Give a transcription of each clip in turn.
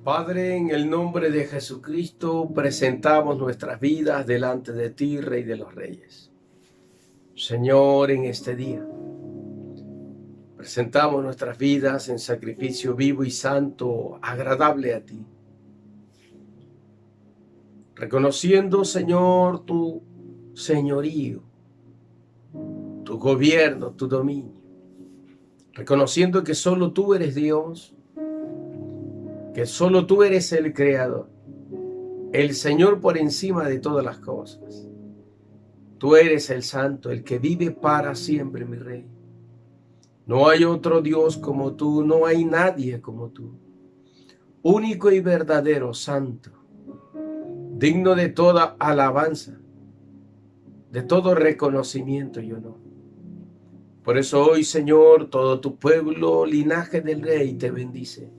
Padre, en el nombre de Jesucristo, presentamos nuestras vidas delante de ti, Rey de los Reyes. Señor, en este día, presentamos nuestras vidas en sacrificio vivo y santo, agradable a ti. Reconociendo, Señor, tu señorío, tu gobierno, tu dominio. Reconociendo que solo tú eres Dios, que solo tú eres el Creador, el Señor por encima de todas las cosas. Tú eres el Santo, el que vive para siempre, mi Rey. No hay otro Dios como tú, no hay nadie como tú. Único y verdadero Santo, digno de toda alabanza, de todo reconocimiento y honor. Por eso hoy, Señor, todo tu pueblo, linaje del Rey, te bendice.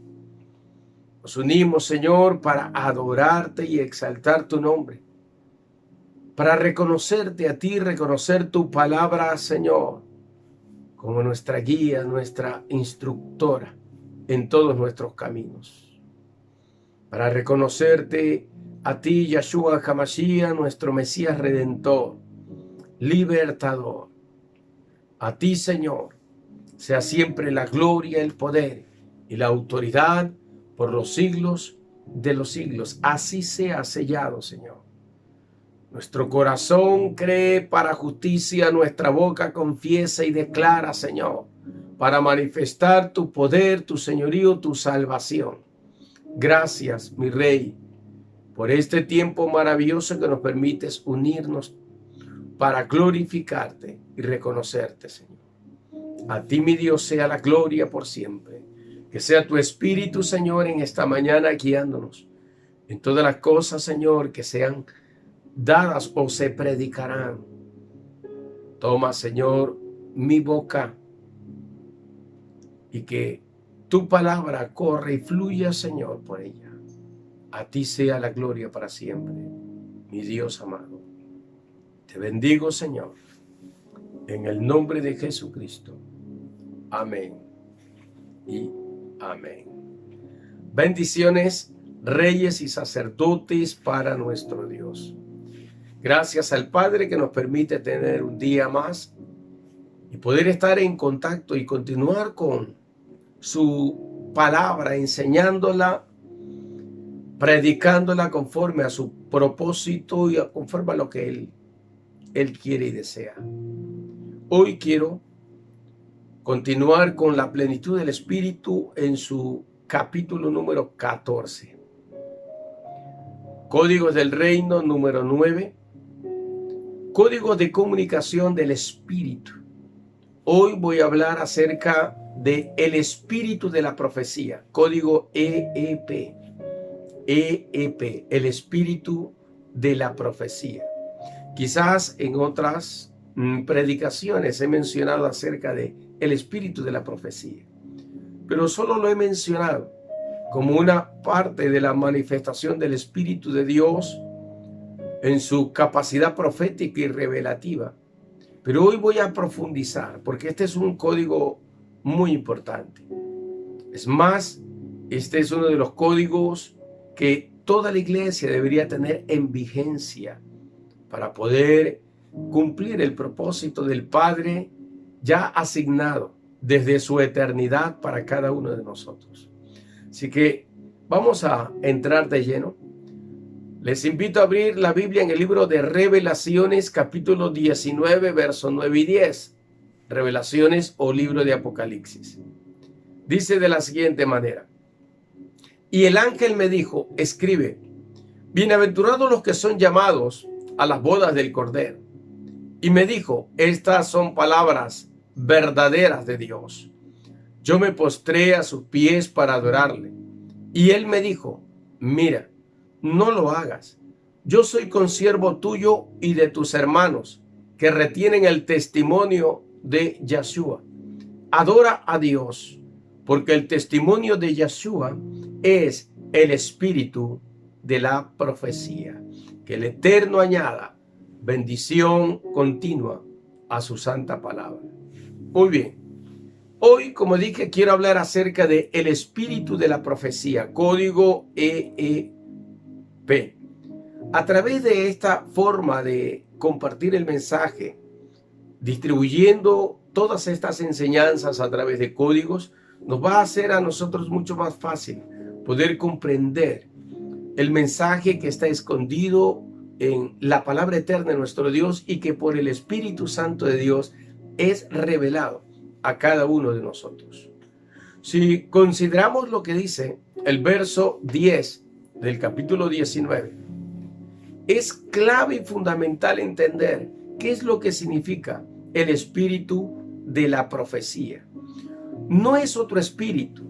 Nos unimos, Señor, para adorarte y exaltar tu nombre, para reconocerte a ti, reconocer tu palabra, Señor, como nuestra guía, nuestra instructora en todos nuestros caminos. Para reconocerte a ti, Yeshua HaMashiach, nuestro Mesías Redentor, Libertador. A ti, Señor, sea siempre la gloria, el poder y la autoridad por los siglos de los siglos. Así sea sellado, Señor. Nuestro corazón cree para justicia, nuestra boca confiesa y declara, Señor, para manifestar tu poder, tu señorío, tu salvación. Gracias, mi Rey, por este tiempo maravilloso que nos permites unirnos para glorificarte y reconocerte, Señor. A ti, mi Dios, sea la gloria por siempre. Que sea tu Espíritu, Señor, en esta mañana guiándonos en todas las cosas, Señor, que sean dadas o se predicarán. Toma, Señor, mi boca y que tu palabra corra y fluya, Señor, por ella. A ti sea la gloria para siempre, mi Dios amado. Te bendigo, Señor, en el nombre de Jesucristo. Amén y amén. Bendiciones, reyes y sacerdotes para nuestro Dios. Gracias al Padre que nos permite tener un día más y poder estar en contacto y continuar con su palabra, enseñándola, predicándola conforme a su propósito y conforme a lo que Él quiere y desea. Hoy quiero continuar con la plenitud del Espíritu en su capítulo número 14. Códigos del Reino número 9. Código de comunicación del Espíritu. Hoy voy a hablar acerca de el espíritu de la profecía. Código EEP. EEP, el espíritu de la profecía. Quizás en otras predicaciones he mencionado acerca de el espíritu de la profecía, pero solo lo he mencionado como una parte de la manifestación del Espíritu de Dios en su capacidad profética y revelativa. Pero hoy voy a profundizar, porque este es un código muy importante. Es más, este es uno de los códigos que toda la iglesia debería tener en vigencia para poder cumplir el propósito del Padre ya asignado desde su eternidad para cada uno de nosotros. Así que vamos a entrar de lleno. Les invito a abrir la Biblia en el libro de Revelaciones, capítulo 19, versos 9 y 10. Revelaciones o libro de Apocalipsis. Dice de la siguiente manera: y el ángel me dijo, escribe, bienaventurados los que son llamados a las bodas del Cordero. Y me dijo, estas son palabras verdaderas de Dios. Yo me postré a sus pies para adorarle. Y él me dijo, mira, no lo hagas. Yo soy consiervo tuyo y de tus hermanos que retienen el testimonio de Yeshua. Adora a Dios, porque el testimonio de Yeshua es el espíritu de la profecía. Que el Eterno añada bendición continua a su santa palabra. Muy bien. Hoy, como dije, quiero hablar acerca de el espíritu de la profecía, código EEP. A través de esta forma de compartir el mensaje, distribuyendo todas estas enseñanzas a través de códigos, nos va a hacer a nosotros mucho más fácil poder comprender el mensaje que está escondido en la palabra eterna de nuestro Dios y que por el Espíritu Santo de Dios es revelado a cada uno de nosotros. Si consideramos lo que dice el verso 10 del capítulo 19, es clave y fundamental entender qué es lo que significa el espíritu de la profecía. No es otro espíritu,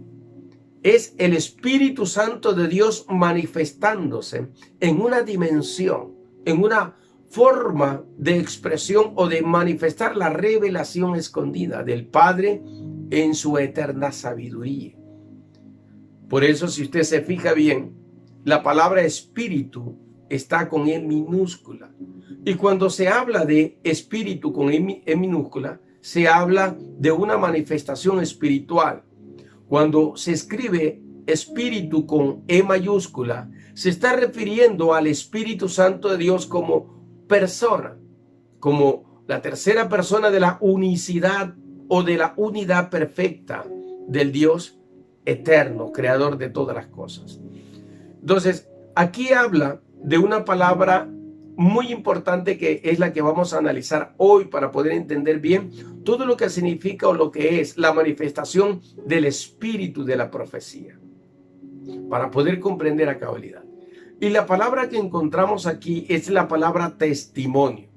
es el Espíritu Santo de Dios manifestándose en una dimensión, en una forma de expresión o de manifestar la revelación escondida del Padre en su eterna sabiduría. Por eso, si usted se fija bien, la palabra espíritu está con E minúscula. Y cuando se habla de espíritu con E minúscula, se habla de una manifestación espiritual. Cuando se escribe espíritu con E mayúscula, se está refiriendo al Espíritu Santo de Dios como persona, como la tercera persona de la unicidad o de la unidad perfecta del Dios eterno, creador de todas las cosas. Entonces, aquí habla de una palabra muy importante que es la que vamos a analizar hoy para poder entender bien todo lo que significa o lo que es la manifestación del espíritu de la profecía, para poder comprender a cabalidad. Y la palabra que encontramos aquí es la palabra testimonio.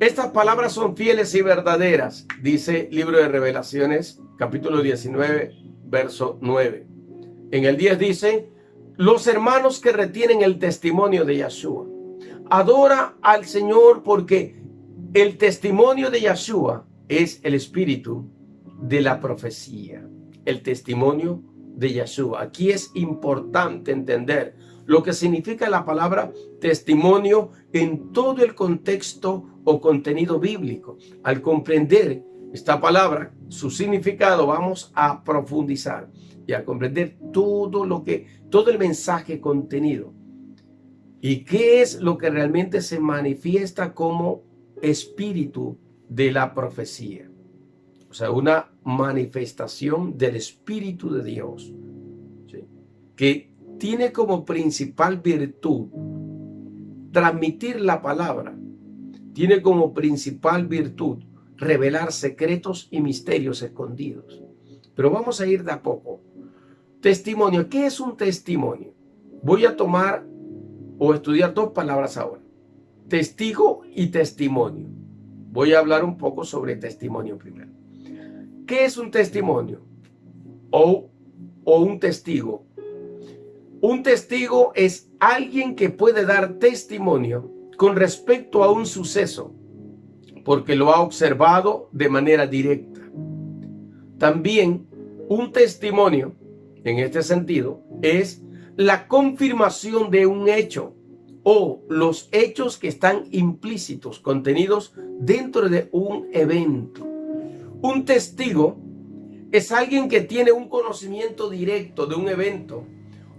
Estas palabras son fieles y verdaderas, dice Libro de Revelaciones, capítulo 19, verso 9. En el 10 dice: los hermanos que retienen el testimonio de Yeshua. Adora al Señor porque el testimonio de Yeshua es el espíritu de la profecía. El testimonio de Yeshua. Aquí es importante entender lo que significa la palabra testimonio en todo el contexto o contenido bíblico. Al comprender esta palabra, su significado, vamos a profundizar y a comprender todo el mensaje contenido. ¿Y qué es lo que realmente se manifiesta como espíritu de la profecía? O sea, una manifestación del Espíritu de Dios, ¿sí?, que tiene como principal virtud transmitir la palabra, tiene como principal virtud revelar secretos y misterios escondidos. Pero vamos a ir de a poco. Testimonio. ¿Qué es un testimonio? Voy a tomar o estudiar dos palabras ahora: testigo y testimonio. Voy a hablar un poco sobre testimonio primero. ¿Qué es un testimonio o un testigo? Un testigo es alguien que puede dar testimonio con respecto a un suceso porque lo ha observado de manera directa. También un testimonio, en este sentido, es la confirmación de un hecho o los hechos que están implícitos, contenidos dentro de un evento. Un testigo es alguien que tiene un conocimiento directo de un evento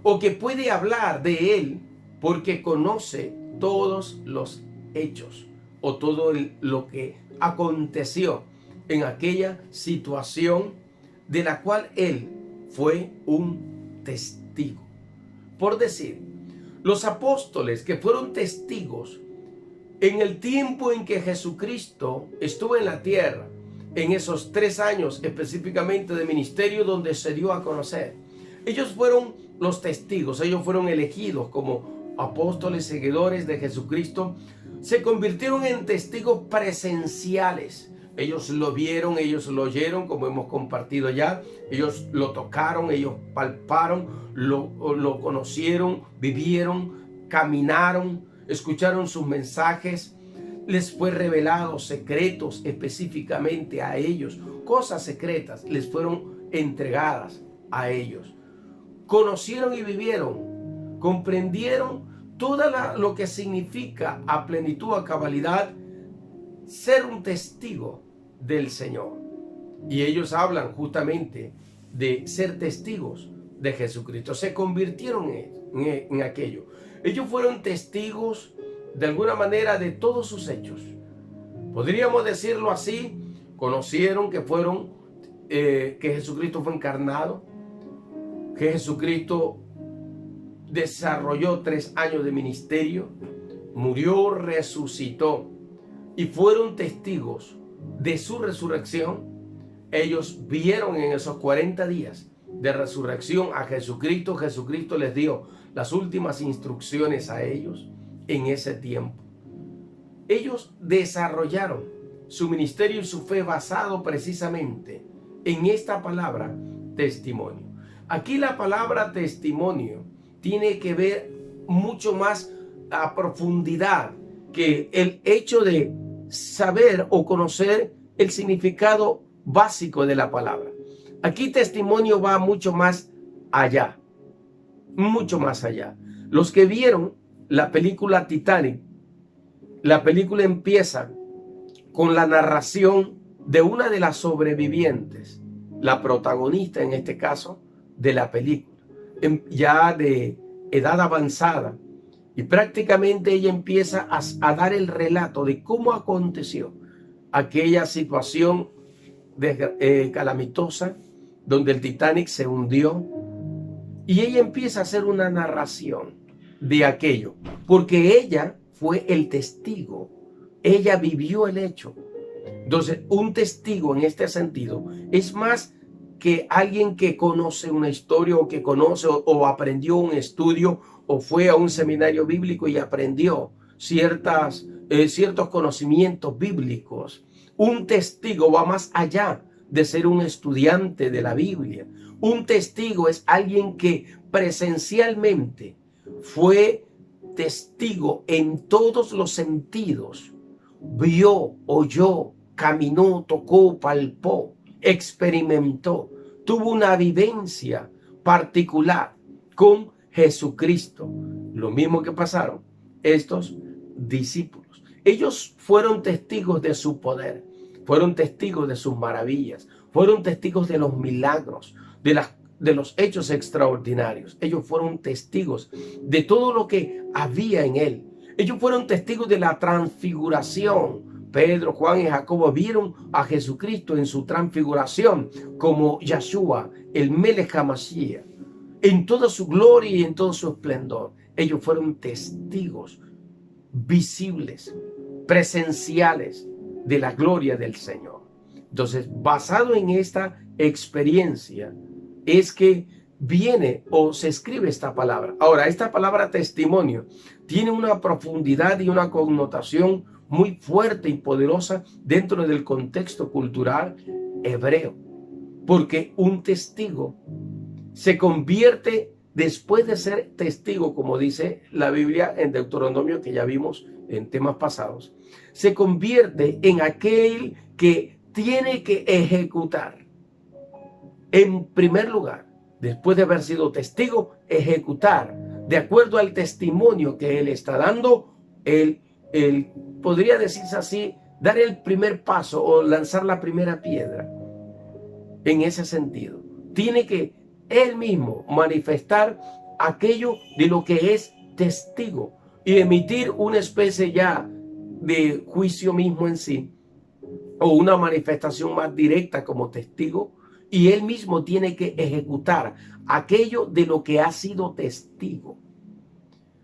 o que puede hablar de él porque conoce todos los hechos o todo lo que aconteció en aquella situación de la cual él fue un testigo. Por decir, los apóstoles que fueron testigos en el tiempo en que Jesucristo estuvo en la tierra, en esos 3 años específicamente de ministerio donde se dio a conocer, ellos fueron los testigos, ellos fueron elegidos como apóstoles, seguidores de Jesucristo, se convirtieron en testigos presenciales. Ellos lo vieron, ellos lo oyeron, como hemos compartido ya, ellos lo tocaron, ellos palparon, lo conocieron, vivieron, caminaron, escucharon sus mensajes, les fue revelado secretos específicamente a ellos, cosas secretas les fueron entregadas a ellos. Conocieron y vivieron, comprendieron todo lo que significa a plenitud, a cabalidad, ser un testigo del Señor. Y ellos hablan justamente de ser testigos de Jesucristo. Se convirtieron en aquello. Ellos fueron testigos de alguna manera de todos sus hechos. Podríamos decirlo así. Conocieron que que Jesucristo fue encarnado, que Jesucristo desarrolló 3 años de ministerio, murió, resucitó, y fueron testigos de su resurrección. Ellos vieron en esos 40 días de resurrección a Jesucristo. Jesucristo les dio las últimas instrucciones a ellos en ese tiempo. Ellos desarrollaron su ministerio y su fe basado precisamente en esta palabra testimonio. Aquí la palabra testimonio tiene que ver mucho más a profundidad que el hecho de saber o conocer el significado básico de la palabra. Aquí testimonio va mucho más allá, mucho más allá. Los que vieron la película Titanic, la película empieza con la narración de una de las sobrevivientes, la protagonista en este caso de la película, ya de edad avanzada, y prácticamente ella empieza a dar el relato de cómo aconteció aquella situación calamitosa donde el Titanic se hundió, y ella empieza a hacer una narración de aquello, porque ella fue el testigo, ella vivió el hecho. Entonces, un testigo en este sentido es más que alguien que conoce una historia o que conoce o aprendió un estudio o fue a un seminario bíblico y aprendió ciertos conocimientos bíblicos. Un testigo va más allá de ser un estudiante de la Biblia. Un testigo es alguien que presencialmente fue testigo en todos los sentidos. Vio, oyó, caminó, tocó, palpó, experimentó, tuvo una vivencia particular con Jesucristo. Lo mismo que pasaron estos discípulos. Ellos fueron testigos de su poder, fueron testigos de sus maravillas, fueron testigos de los milagros, de los hechos extraordinarios. Ellos fueron testigos de todo lo que había en él. Ellos fueron testigos de la transfiguración. Pedro, Juan y Jacobo vieron a Jesucristo en su transfiguración como Yeshua, el Melech HaMashiach, en toda su gloria y en todo su esplendor. Ellos fueron testigos visibles, presenciales de la gloria del Señor. Entonces, basado en esta experiencia, es que viene o se escribe esta palabra. Ahora, esta palabra testimonio tiene una profundidad y una connotación muy fuerte y poderosa dentro del contexto cultural hebreo, porque un testigo se convierte, después de ser testigo, como dice la Biblia en Deuteronomio, que ya vimos en temas pasados, se convierte en aquel que tiene que ejecutar. En primer lugar, después de haber sido testigo, ejecutar de acuerdo al testimonio que él está dando. Él podría decirse así, dar el primer paso o lanzar la primera piedra. En ese sentido, tiene que él mismo manifestar aquello de lo que es testigo y emitir una especie ya de juicio mismo en sí, o una manifestación más directa como testigo, y él mismo tiene que ejecutar aquello de lo que ha sido testigo.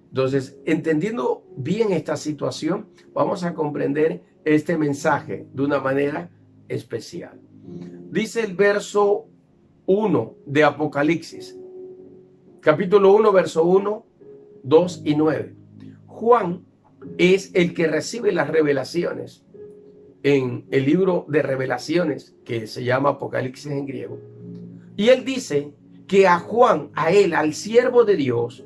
Entonces, entendiendo bien esta situación, vamos a comprender este mensaje de una manera especial. Dice el verso 1 de Apocalipsis, capítulo 1, verso 1, 2 y 9. Juan es el que recibe las revelaciones en el libro de revelaciones que se llama Apocalipsis en griego. Y él dice que a Juan, a él, al siervo de Dios,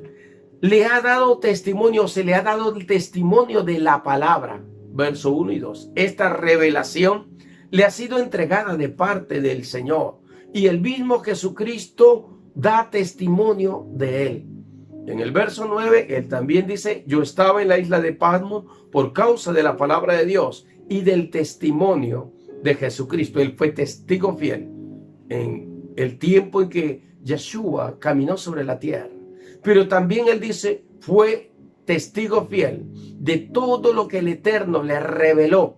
le ha dado testimonio, se le ha dado el testimonio de la palabra, verso 1 y 2. Esta revelación le ha sido entregada de parte del Señor, y el mismo Jesucristo da testimonio de él. En el verso 9, él también dice: yo estaba en la isla de Patmos por causa de la palabra de Dios y del testimonio de Jesucristo. Él fue testigo fiel en el tiempo en que Yeshua caminó sobre la tierra. Pero también él dice, fue testigo fiel de todo lo que el Eterno le reveló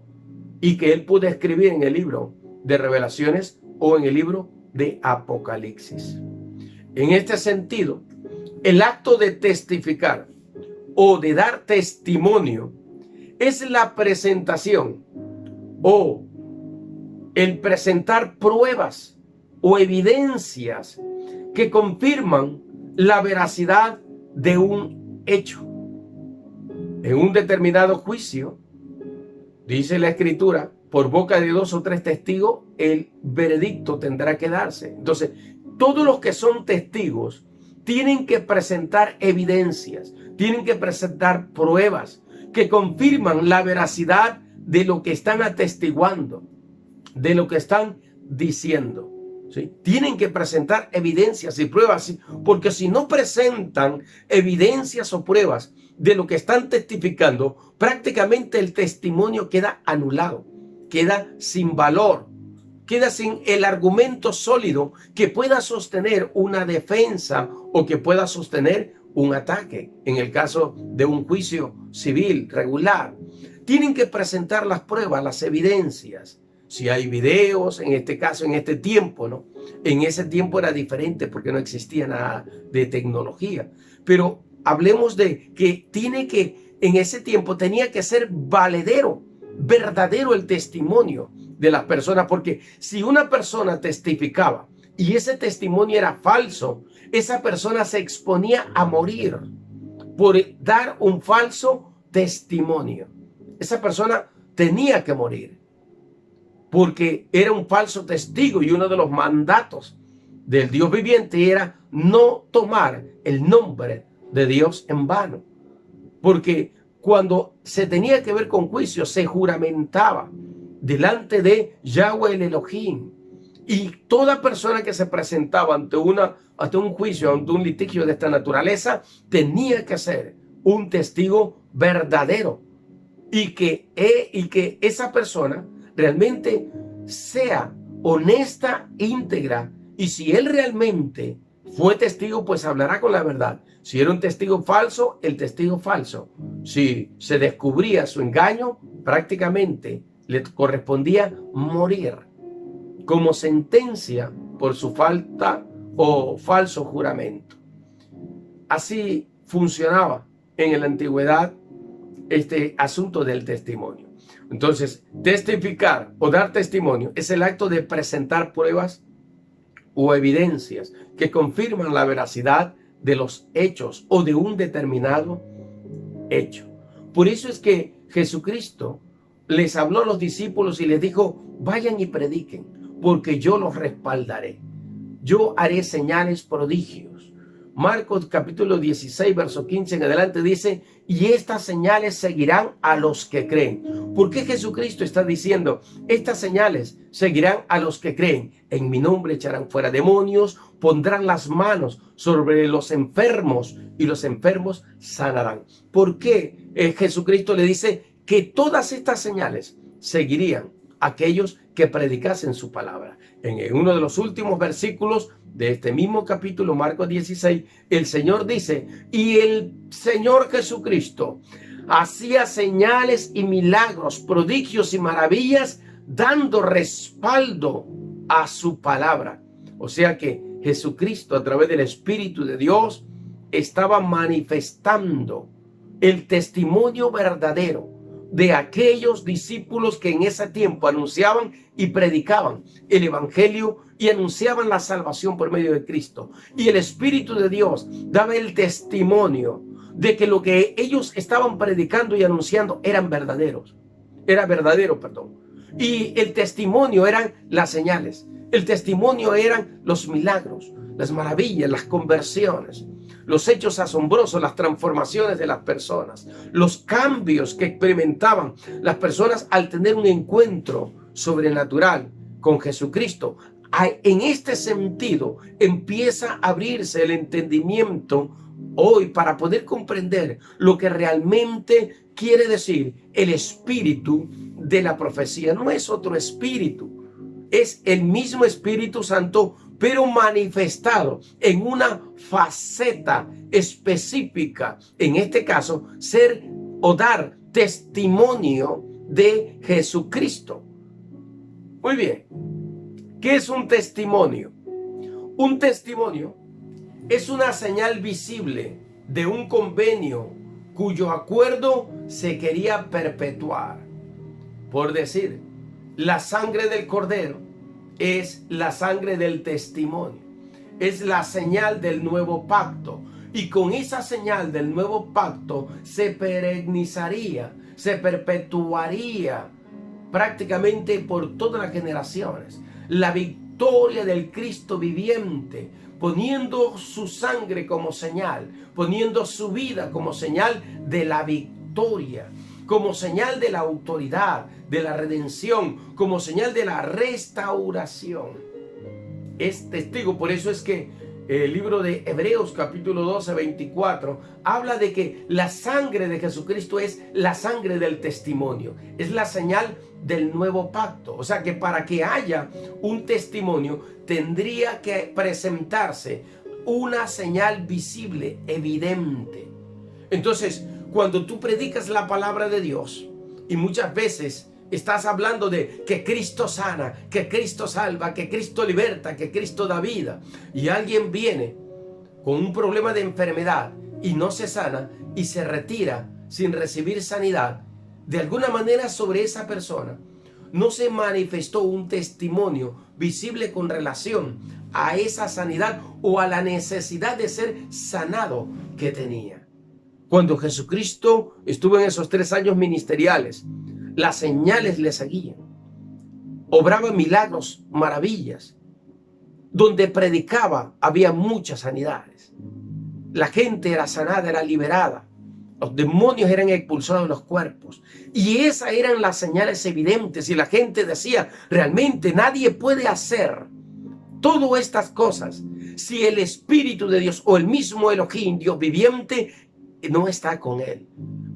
y que él pudo escribir en el libro de Revelaciones o en el libro de Apocalipsis. En este sentido, el acto de testificar o de dar testimonio es la presentación o el presentar pruebas o evidencias que confirman la veracidad de un hecho. En un determinado juicio, dice la Escritura, por boca de 2 o 3 testigos, el veredicto tendrá que darse. Entonces, todos los que son testigos tienen que presentar evidencias, tienen que presentar pruebas que confirman la veracidad de lo que están atestiguando, de lo que están diciendo. ¿Sí? Tienen que presentar evidencias y pruebas, porque si no presentan evidencias o pruebas de lo que están testificando, prácticamente el testimonio queda anulado, queda sin valor, queda sin el argumento sólido que pueda sostener una defensa o que pueda sostener un ataque. En el caso de un juicio civil regular, tienen que presentar las pruebas, las evidencias. Si hay videos, en este caso, en este tiempo, ¿no? En ese tiempo era diferente porque no existía nada de tecnología. Pero hablemos de que en ese tiempo tenía que ser valedero, verdadero el testimonio de las personas, porque si una persona testificaba y ese testimonio era falso, esa persona se exponía a morir por dar un falso testimonio. Esa persona tenía que morir, porque era un falso testigo, y uno de los mandatos del Dios viviente era no tomar el nombre de Dios en vano. Porque cuando se tenía que ver con juicio, se juramentaba delante de Yahweh el Elohim. Y toda persona que se presentaba ante un juicio, ante un litigio de esta naturaleza, tenía que ser un testigo verdadero. Y que esa persona realmente sea honesta, íntegra, y si él realmente fue testigo, pues hablará con la verdad. Si era un testigo falso, el testigo falso. Si se descubría su engaño, prácticamente le correspondía morir como sentencia por su falta o falso juramento. Así funcionaba en la antigüedad este asunto del testimonio. Entonces, testificar o dar testimonio es el acto de presentar pruebas o evidencias que confirman la veracidad de los hechos o de un determinado hecho. Por eso es que Jesucristo les habló a los discípulos y les dijo, vayan y prediquen, porque yo los respaldaré. Yo haré señales, prodigios. Marcos capítulo 16, verso 15 en adelante dice, y estas señales seguirán a los que creen. ¿Por qué Jesucristo está diciendo, estas señales seguirán a los que creen? En mi nombre echarán fuera demonios, pondrán las manos sobre los enfermos y los enfermos sanarán. ¿Por qué Jesucristo le dice que todas estas señales seguirían a aquellos que predicasen su palabra? En uno de los últimos versículos de este mismo capítulo, Marcos 16, el Señor dice, y el Señor Jesucristo hacía señales y milagros, prodigios y maravillas, dando respaldo a su palabra. O sea que Jesucristo, a través del Espíritu de Dios, estaba manifestando el testimonio verdadero de aquellos discípulos que en ese tiempo anunciaban y predicaban el Evangelio y anunciaban la salvación por medio de Cristo. Y el Espíritu de Dios daba el testimonio de que lo que ellos estaban predicando y anunciando era verdadero, perdón. Y el testimonio eran las señales, el testimonio eran los milagros, las maravillas, las conversiones, los hechos asombrosos, las transformaciones de las personas, los cambios que experimentaban las personas al tener un encuentro sobrenatural con Jesucristo. En este sentido empieza a abrirse el entendimiento hoy para poder comprender lo que realmente quiere decir el espíritu de la profecía. No es otro espíritu, es el mismo Espíritu Santo, pero manifestado en una faceta específica. En este caso, ser o dar testimonio de Jesucristo. Muy bien. ¿Qué es un testimonio? Un testimonio es una señal visible de un convenio cuyo acuerdo se quería perpetuar. Por decir, la sangre del Cordero es la sangre del testimonio. Es la señal del nuevo pacto. Y con esa señal del nuevo pacto se perennizaría, se perpetuaría prácticamente por todas las generaciones la victoria del Cristo viviente, poniendo su sangre como señal, poniendo su vida como señal de la victoria, como señal de la autoridad, de la redención, como señal de la restauración. Es testigo. Por eso es que el libro de Hebreos capítulo 12, 24 habla de que la sangre de Jesucristo es la sangre del testimonio, es la señal del nuevo pacto. O sea que para que haya un testimonio tendría que presentarse una señal visible, evidente. Entonces, cuando tú predicas la palabra de Dios y muchas veces estás hablando de que Cristo sana, que Cristo salva, que Cristo liberta, que Cristo da vida, y alguien viene con un problema de enfermedad y no se sana y se retira sin recibir sanidad, de alguna manera sobre esa persona no se manifestó un testimonio visible con relación a esa sanidad o a la necesidad de ser sanado que tenía. Cuando Jesucristo estuvo en esos 3 años ministeriales, las señales le seguían. Obraba milagros, maravillas. Donde predicaba había muchas sanidades. La gente era sanada, era liberada. Los demonios eran expulsados de los cuerpos. Y esas eran las señales evidentes. Y la gente decía, realmente nadie puede hacer todas estas cosas si el Espíritu de Dios o el mismo Elohim, Dios viviente, no está con él.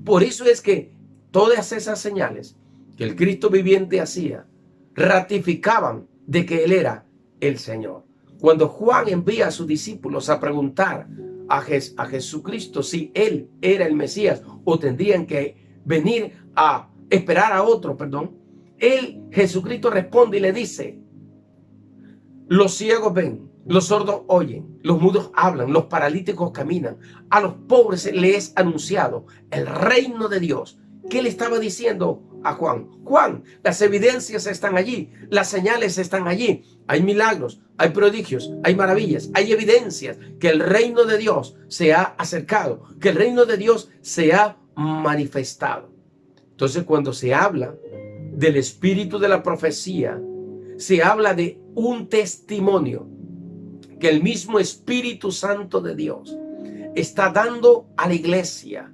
Por eso es que todas esas señales que el Cristo viviente hacía ratificaban de que él era el Señor. Cuando Juan envía a sus discípulos a preguntar a Jesucristo si él era el Mesías o tendrían que venir a esperar a otro, Jesucristo responde y le dice: los ciegos ven, los sordos oyen, los mudos hablan, los paralíticos caminan, a los pobres les es anunciado el reino de Dios. ¿Qué le estaba diciendo a Juan? Juan, las evidencias están allí, las señales están allí, hay milagros, hay prodigios, hay maravillas, hay evidencias que el reino de Dios se ha acercado, que el reino de Dios se ha manifestado. Entonces, cuando se habla del espíritu de la profecía, se habla de un testimonio que el mismo Espíritu Santo de Dios está dando a la iglesia.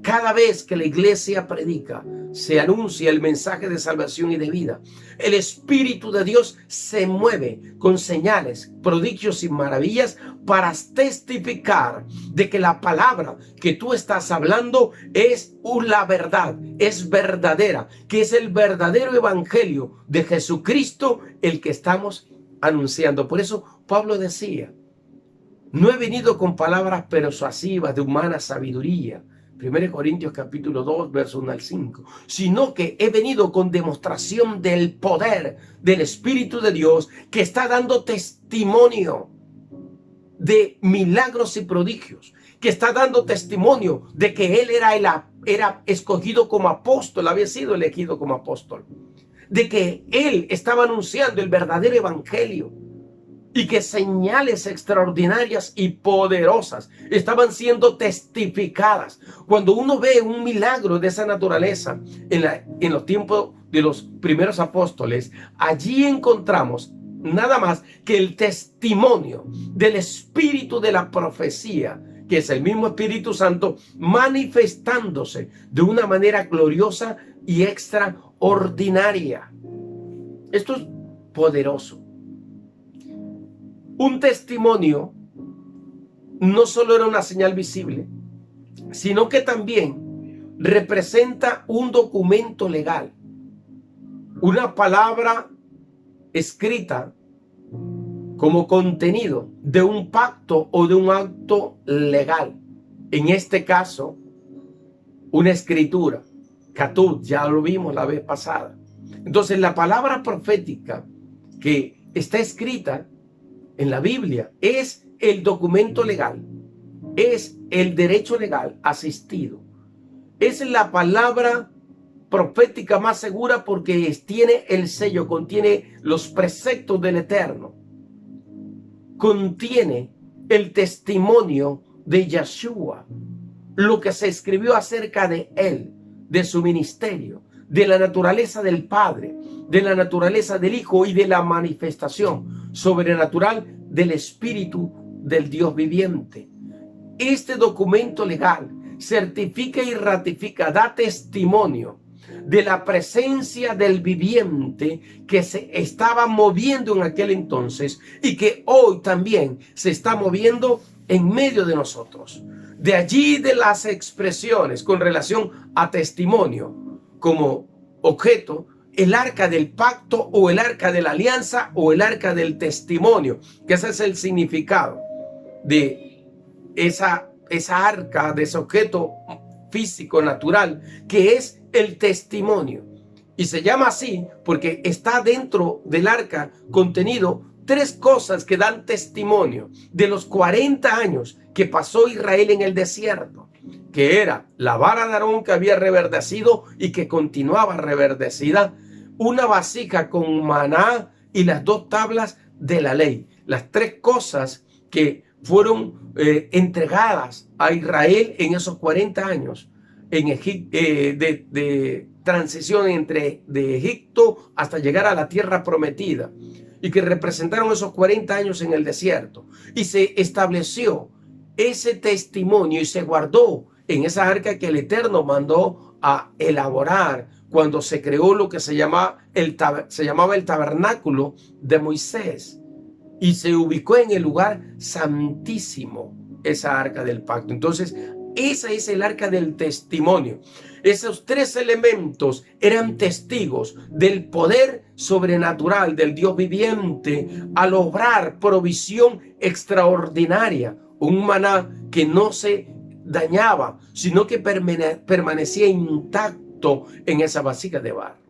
Cada vez que la iglesia predica, se anuncia el mensaje de salvación y de vida. El Espíritu de Dios se mueve con señales, prodigios y maravillas para testificar de que la palabra que tú estás hablando es la verdad, es verdadera, que es el verdadero evangelio de Jesucristo el que estamos anunciando. Por eso Pablo decía: no he venido con palabras persuasivas de humana sabiduría, 1 Corintios capítulo 2, verso 1 al 5, sino que he venido con demostración del poder del Espíritu de Dios, que está dando testimonio de milagros y prodigios, que está dando testimonio de que él era escogido como apóstol, había sido elegido como apóstol, de que él estaba anunciando el verdadero evangelio, y que señales extraordinarias y poderosas estaban siendo testificadas. Cuando uno ve un milagro de esa naturaleza en los tiempos de los primeros apóstoles, allí encontramos nada más que el testimonio del espíritu de la profecía, que es el mismo Espíritu Santo manifestándose de una manera gloriosa y extraordinaria. Esto es poderoso. Un testimonio no solo era una señal visible, sino que también representa un documento legal, una palabra escrita como contenido de un pacto o de un acto legal. En este caso, una escritura, Ketub, ya lo vimos la vez pasada. Entonces, la palabra profética que está escrita en la Biblia es el documento legal, es el derecho legal asistido, es la palabra profética más segura porque tiene el sello, contiene los preceptos del Eterno, contiene el testimonio de Yeshua, lo que se escribió acerca de él, de su ministerio, de la naturaleza del Padre, de la naturaleza del Hijo y de la manifestación sobrenatural del Espíritu del Dios viviente. Este documento legal certifica y ratifica, da testimonio de la presencia del viviente que se estaba moviendo en aquel entonces y que hoy también se está moviendo en medio de nosotros. De allí de las expresiones con relación a testimonio como objeto, el arca del pacto o el arca de la alianza o el arca del testimonio, que ese es el significado de esa arca, de ese objeto físico, natural, que es el testimonio. Y se llama así porque está dentro del arca contenido tres cosas que dan testimonio de los 40 años que pasó Israel en el desierto, que era la vara de Aarón que había reverdecido y que continuaba reverdecida, una vasija con maná y las 2 tablas de la ley. Las 3 cosas que fueron entregadas a Israel en esos 40 años en de transición de Egipto hasta llegar a la tierra prometida, y que representaron esos 40 años en el desierto, y se estableció ese testimonio y se guardó en esa arca que el Eterno mandó a elaborar cuando se creó lo que se llamaba el tabernáculo de Moisés, y se ubicó en el lugar santísimo esa arca del pacto. Entonces, esa es el arca del testimonio. Esos 3 elementos eran testigos del poder sobrenatural del Dios viviente al obrar provisión extraordinaria, un maná que no se dañaba, sino que permanecía intacto en esa vasija de barro.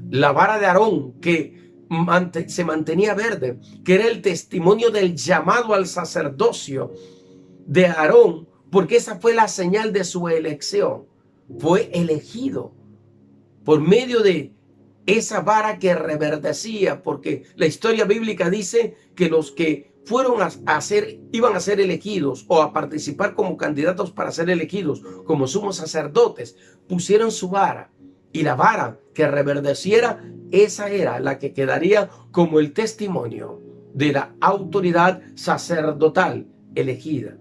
La vara de Aarón que se mantenía verde, que era el testimonio del llamado al sacerdocio de Aarón, porque esa fue la señal de su elección. Fue elegido por medio de esa vara que reverdecía, porque la historia bíblica dice que los que iban a ser elegidos o a participar como candidatos para ser elegidos como sumos sacerdotes, pusieron su vara, y la vara que reverdeciera, esa era la que quedaría como el testimonio de la autoridad sacerdotal elegida,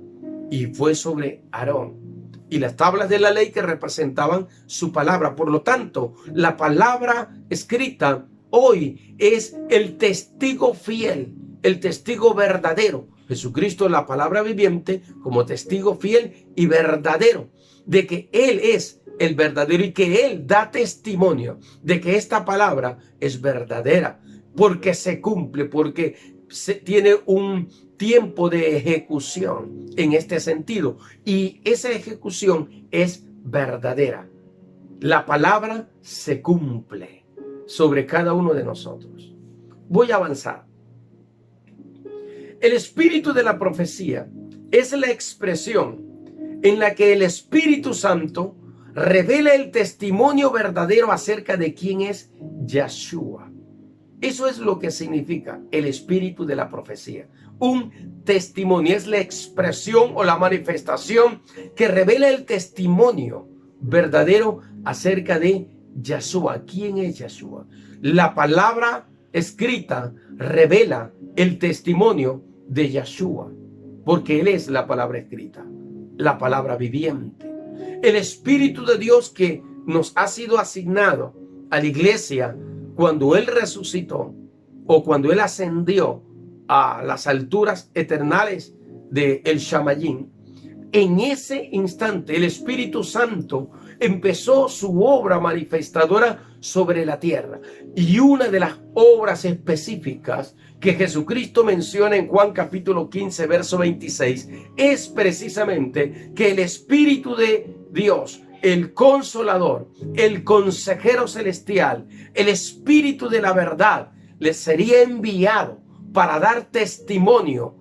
y fue sobre Aarón. Y las tablas de la ley que representaban su palabra. Por lo tanto, la palabra escrita hoy es el testigo fiel, el testigo verdadero. Jesucristo, la palabra viviente, como testigo fiel y verdadero de que Él es el verdadero y que Él da testimonio de que esta palabra es verdadera, porque se cumple, porque tiene un tiempo de ejecución en este sentido, y esa ejecución es verdadera. La palabra se cumple sobre cada uno de nosotros. Voy a avanzar. El espíritu de la profecía es la expresión en la que el Espíritu Santo revela el testimonio verdadero acerca de quién es Yeshua. Eso es lo que significa el espíritu de la profecía. Un testimonio es la expresión o la manifestación que revela el testimonio verdadero acerca de Yeshua. ¿Quién es Yeshua? La palabra escrita revela el testimonio de Yeshua, porque Él es la palabra escrita, la palabra viviente. El Espíritu de Dios que nos ha sido asignado a la iglesia cuando Él resucitó o cuando Él ascendió a las alturas eternales de El Shamayim, en ese instante el Espíritu Santo empezó su obra manifestadora sobre la tierra. Y una de las obras específicas que Jesucristo menciona en Juan capítulo 15, verso 26, es precisamente que el Espíritu de Dios, el Consolador, el Consejero Celestial, el Espíritu de la verdad, les sería enviado para dar testimonio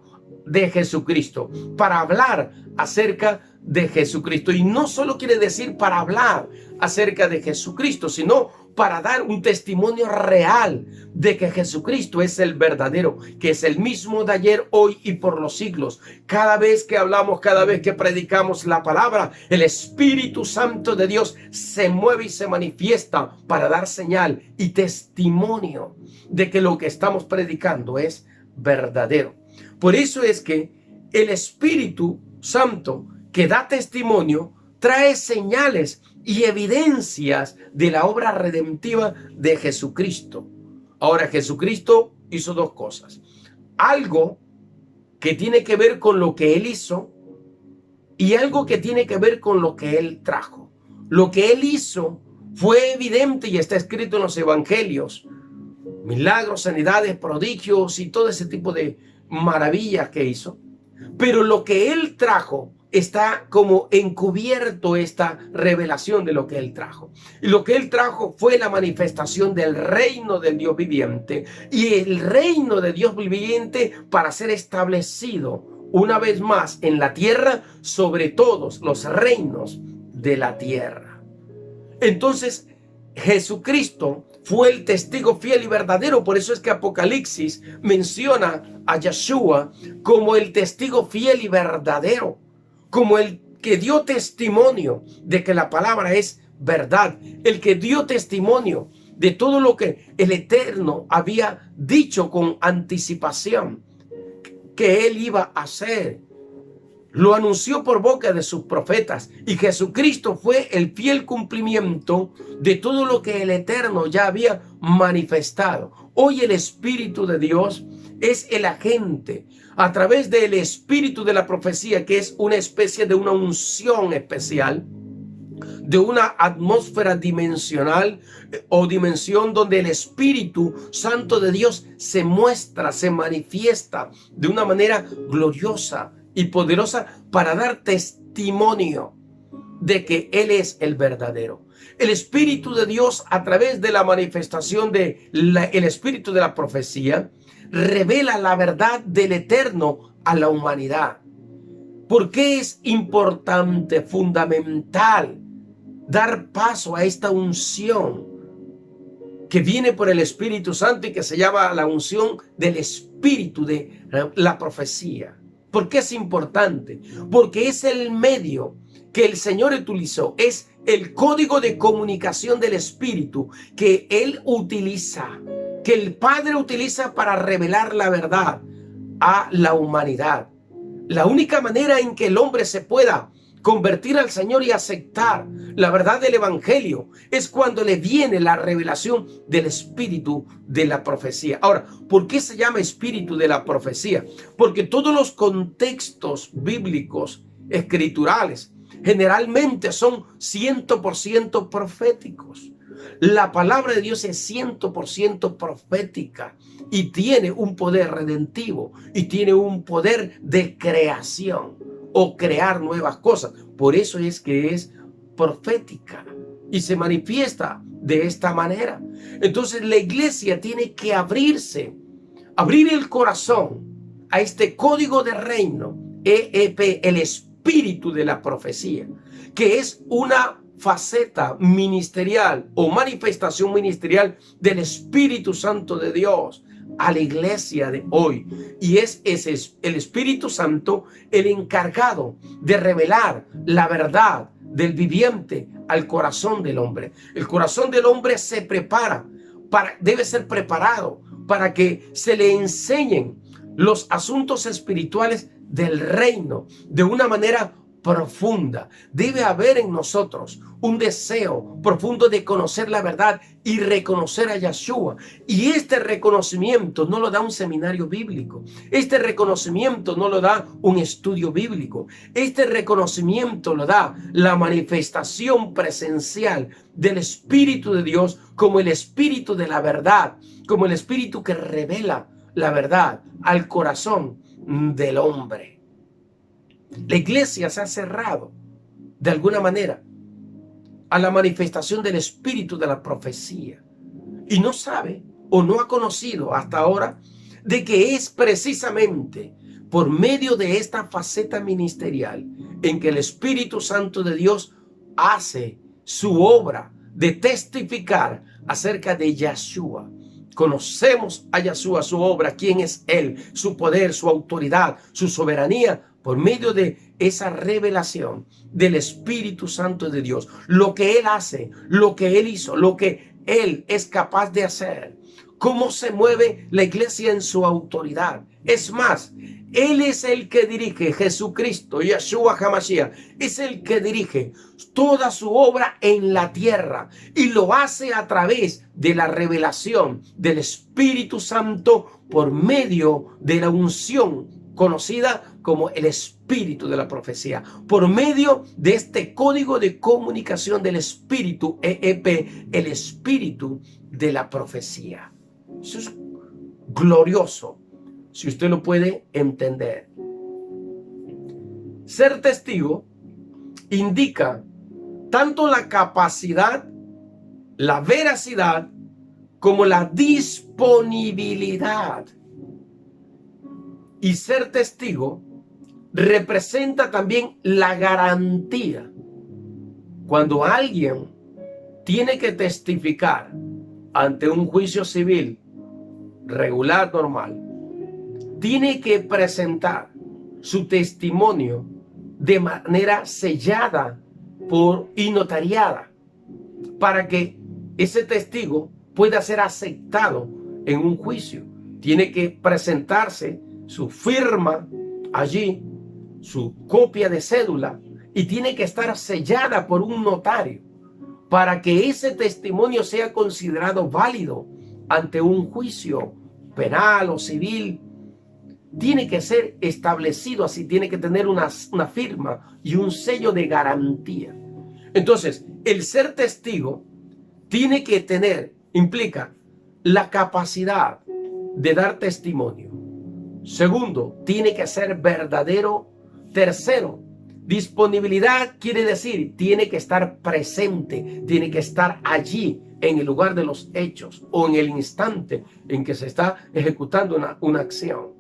de Jesucristo, para hablar acerca de Jesucristo. Y no solo quiere decir para hablar acerca de Jesucristo, sino para dar un testimonio real de que Jesucristo es el verdadero, que es el mismo de ayer, hoy y por los siglos. Cada vez que hablamos, cada vez que predicamos la palabra, el Espíritu Santo de Dios se mueve y se manifiesta para dar señal y testimonio de que lo que estamos predicando es verdadero. Por eso es que el Espíritu Santo que da testimonio trae señales y evidencias de la obra redentiva de Jesucristo. Ahora, Jesucristo hizo dos cosas. Algo que tiene que ver con lo que Él hizo y algo que tiene que ver con lo que Él trajo. Lo que Él hizo fue evidente y está escrito en los evangelios. Milagros, sanidades, prodigios y todo ese tipo de maravillas que hizo. Pero lo que Él trajo está como encubierto, esta revelación de lo que Él trajo. Y lo que Él trajo fue la manifestación del reino del Dios viviente. Y el reino de Dios viviente para ser establecido una vez más en la tierra sobre todos los reinos de la tierra. Entonces, Jesucristo fue el testigo fiel y verdadero. Por eso es que Apocalipsis menciona a Yeshua como el testigo fiel y verdadero, como el que dio testimonio de que la palabra es verdad, el que dio testimonio de todo lo que el Eterno había dicho con anticipación que Él iba a hacer. Lo anunció por boca de sus profetas, y Jesucristo fue el fiel cumplimiento de todo lo que el Eterno ya había manifestado. Hoy el Espíritu de Dios es el agente a través del Espíritu de la profecía, que es una especie de una unción especial, de una atmósfera dimensional o dimensión donde el Espíritu Santo de Dios se muestra, se manifiesta de una manera gloriosa y poderosa para dar testimonio de que Él es el verdadero. El Espíritu de Dios, a través de la manifestación del Espíritu de la profecía, revela la verdad del Eterno a la humanidad. ¿Por qué es importante, fundamental, dar paso a esta unción que viene por el Espíritu Santo y que se llama la unción del Espíritu de la profecía? ¿Por qué es importante? Porque es el medio que el Señor utilizó, es el código de comunicación del Espíritu que Él utiliza, que el Padre utiliza para revelar la verdad a la humanidad. La única manera en que el hombre se pueda convertir al Señor y aceptar la verdad del Evangelio es cuando le viene la revelación del Espíritu de la profecía. Ahora, ¿por qué se llama Espíritu de la profecía? Porque todos los contextos bíblicos, escriturales, generalmente son 100% proféticos. La palabra de Dios es 100% profética y tiene un poder redentivo y tiene un poder de creación o crear nuevas cosas. Por eso es que es profética y se manifiesta de esta manera. Entonces la iglesia tiene que abrirse, abrir el corazón a este código de reino, EEP, el Espíritu de la profecía, que es una faceta ministerial o manifestación ministerial del Espíritu Santo de Dios a la iglesia de hoy. Y es el Espíritu Santo el encargado de revelar la verdad del viviente al corazón del hombre. El corazón del hombre se prepara, debe ser preparado para que se le enseñen los asuntos espirituales del reino de una manera profunda. Debe haber en nosotros un deseo profundo de conocer la verdad y reconocer a Yeshua. Y este reconocimiento no lo da un seminario bíblico. Este reconocimiento no lo da un estudio bíblico. Este reconocimiento lo da la manifestación presencial del Espíritu de Dios como el Espíritu de la verdad, como el Espíritu que revela la verdad al corazón del hombre. La iglesia se ha cerrado de alguna manera a la manifestación del espíritu de la profecía y no sabe o no ha conocido hasta ahora de que es precisamente por medio de esta faceta ministerial en que el Espíritu Santo de Dios hace su obra de testificar acerca de Yeshua. Conocemos a Yeshua, su obra, quién es Él, su poder, su autoridad, su soberanía, por medio de esa revelación del Espíritu Santo de Dios. Lo que Él hace, lo que Él hizo, lo que Él es capaz de hacer. Cómo se mueve la iglesia en su autoridad. Es más, Él es el que dirige, Jesucristo, Yeshua HaMashiach, es el que dirige toda su obra en la tierra y lo hace a través de la revelación del Espíritu Santo por medio de la unción conocida como el espíritu de la profecía, por medio de este código de comunicación del espíritu EEP, el espíritu de la profecía. Eso es glorioso, si usted lo puede entender. Ser testigo indica tanto la capacidad, la veracidad, como la disponibilidad. Y ser testigo representa también la garantía. Cuando alguien tiene que testificar ante un juicio civil regular, normal, tiene que presentar su testimonio de manera sellada y notariada para que ese testigo pueda ser aceptado en un juicio. Tiene que presentarse su firma allí, su copia de cédula, y tiene que estar sellada por un notario para que ese testimonio sea considerado válido ante un juicio penal o civil. Tiene que ser establecido así, tiene que tener una firma y un sello de garantía. Entonces, el ser testigo tiene que implica la capacidad de dar testimonio. Segundo, tiene que ser verdadero. Tercero, disponibilidad quiere decir, tiene que estar presente, tiene que estar allí en el lugar de los hechos o en el instante en que se está ejecutando una acción.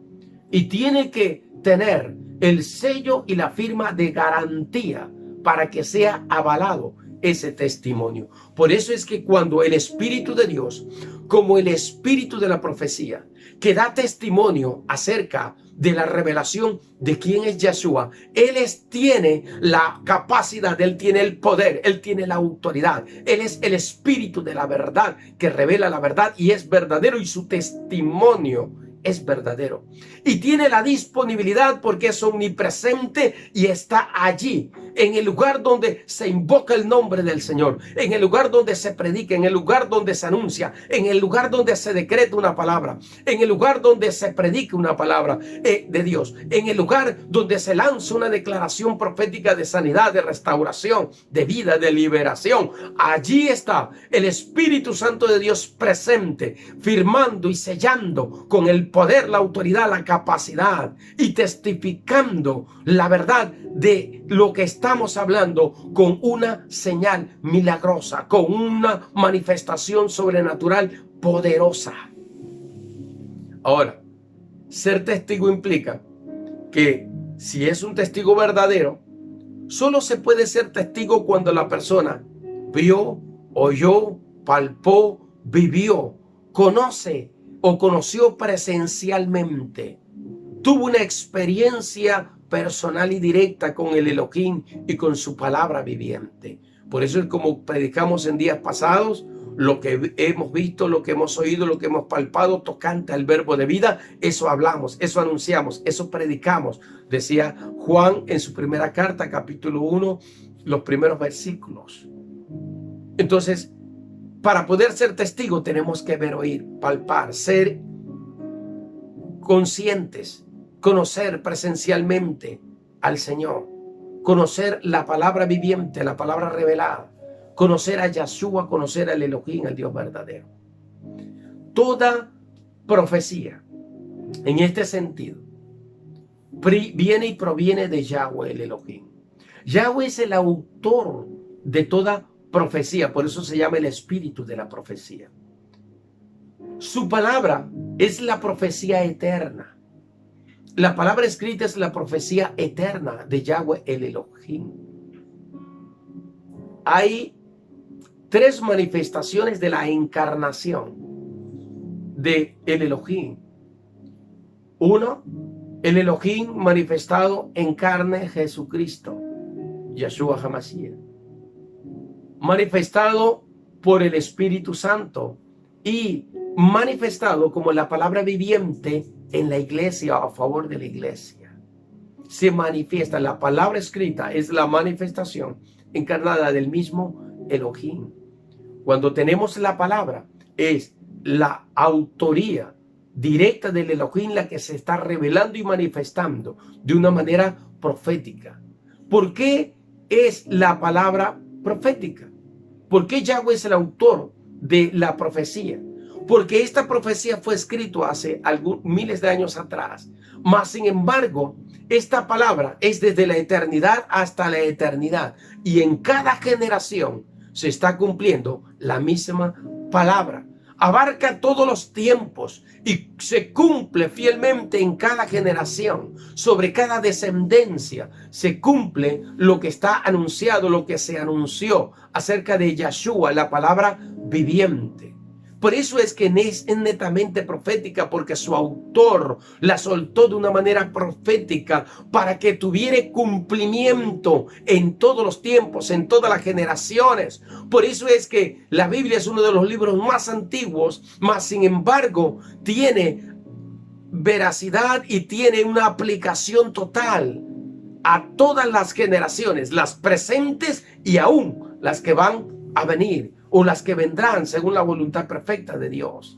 Y tiene que tener el sello y la firma de garantía para que sea avalado ese testimonio. Por eso es que cuando el Espíritu de Dios, como el Espíritu de la profecía, que da testimonio acerca de la revelación de quién es Yeshua, Él tiene la capacidad, Él tiene el poder, Él tiene la autoridad. Él es el Espíritu de la verdad que revela la verdad y es verdadero, y su testimonio es verdadero. Y tiene la disponibilidad porque es omnipresente y está allí, en el lugar donde se invoca el nombre del Señor, en el lugar donde se predica, en el lugar donde se anuncia, en el lugar donde se decreta una palabra, en el lugar donde se predica una palabra de Dios, en el lugar donde se lanza una declaración profética de sanidad, de restauración, de vida, de liberación. Allí está el Espíritu Santo de Dios presente, firmando y sellando con el poder, la autoridad, la capacidad y testificando la verdad de lo que estamos hablando con una señal milagrosa, con una manifestación sobrenatural poderosa. Ahora, ser testigo implica que si es un testigo verdadero, solo se puede ser testigo cuando la persona vio, oyó, palpó, vivió, conoce o conoció presencialmente, tuvo una experiencia personal y directa con el Elohim y con su palabra viviente. Por eso es como predicamos en días pasados, lo que hemos visto, lo que hemos oído, lo que hemos palpado tocante al verbo de vida, eso hablamos, eso anunciamos, eso predicamos. Decía Juan en su primera carta, capítulo 1, los primeros versículos. Entonces, para poder ser testigo tenemos que ver, oír, palpar, ser conscientes, conocer presencialmente al Señor, conocer la palabra viviente, la palabra revelada, conocer a Yahshua, conocer al Elohim, al Dios verdadero. Toda profecía en este sentido viene y proviene de Yahweh, el Elohim. Yahweh es el autor de toda profecía, por eso se llama el espíritu de la profecía. Su palabra es la profecía eterna. La palabra escrita es la profecía eterna de Yahweh, el Elohim. Hay tres manifestaciones de la encarnación de el Elohim. Uno, el Elohim manifestado en carne, Jesucristo, Yahshua HaMashiach, manifestado por el Espíritu Santo y manifestado como la palabra viviente en la iglesia, a favor de la iglesia. Se manifiesta, la palabra escrita es la manifestación encarnada del mismo Elohim. Cuando tenemos la palabra, es la autoría directa del Elohim la que se está revelando y manifestando de una manera profética. ¿Por qué es la palabra profética? ¿Por qué Yahweh es el autor de la profecía? Porque esta profecía fue escrita hace miles de años atrás. Mas, sin embargo, esta palabra es desde la eternidad hasta la eternidad. Y en cada generación se está cumpliendo la misma palabra. Abarca todos los tiempos y se cumple fielmente en cada generación. Sobre cada descendencia se cumple lo que está anunciado, lo que se anunció acerca de Yahshua, la palabra viviente. Por eso es que es netamente profética, porque su autor la soltó de una manera profética para que tuviera cumplimiento en todos los tiempos, en todas las generaciones. Por eso es que la Biblia es uno de los libros más antiguos, mas sin embargo tiene veracidad y tiene una aplicación total a todas las generaciones, las presentes y aún las que van a venir, o las que vendrán según la voluntad perfecta de Dios.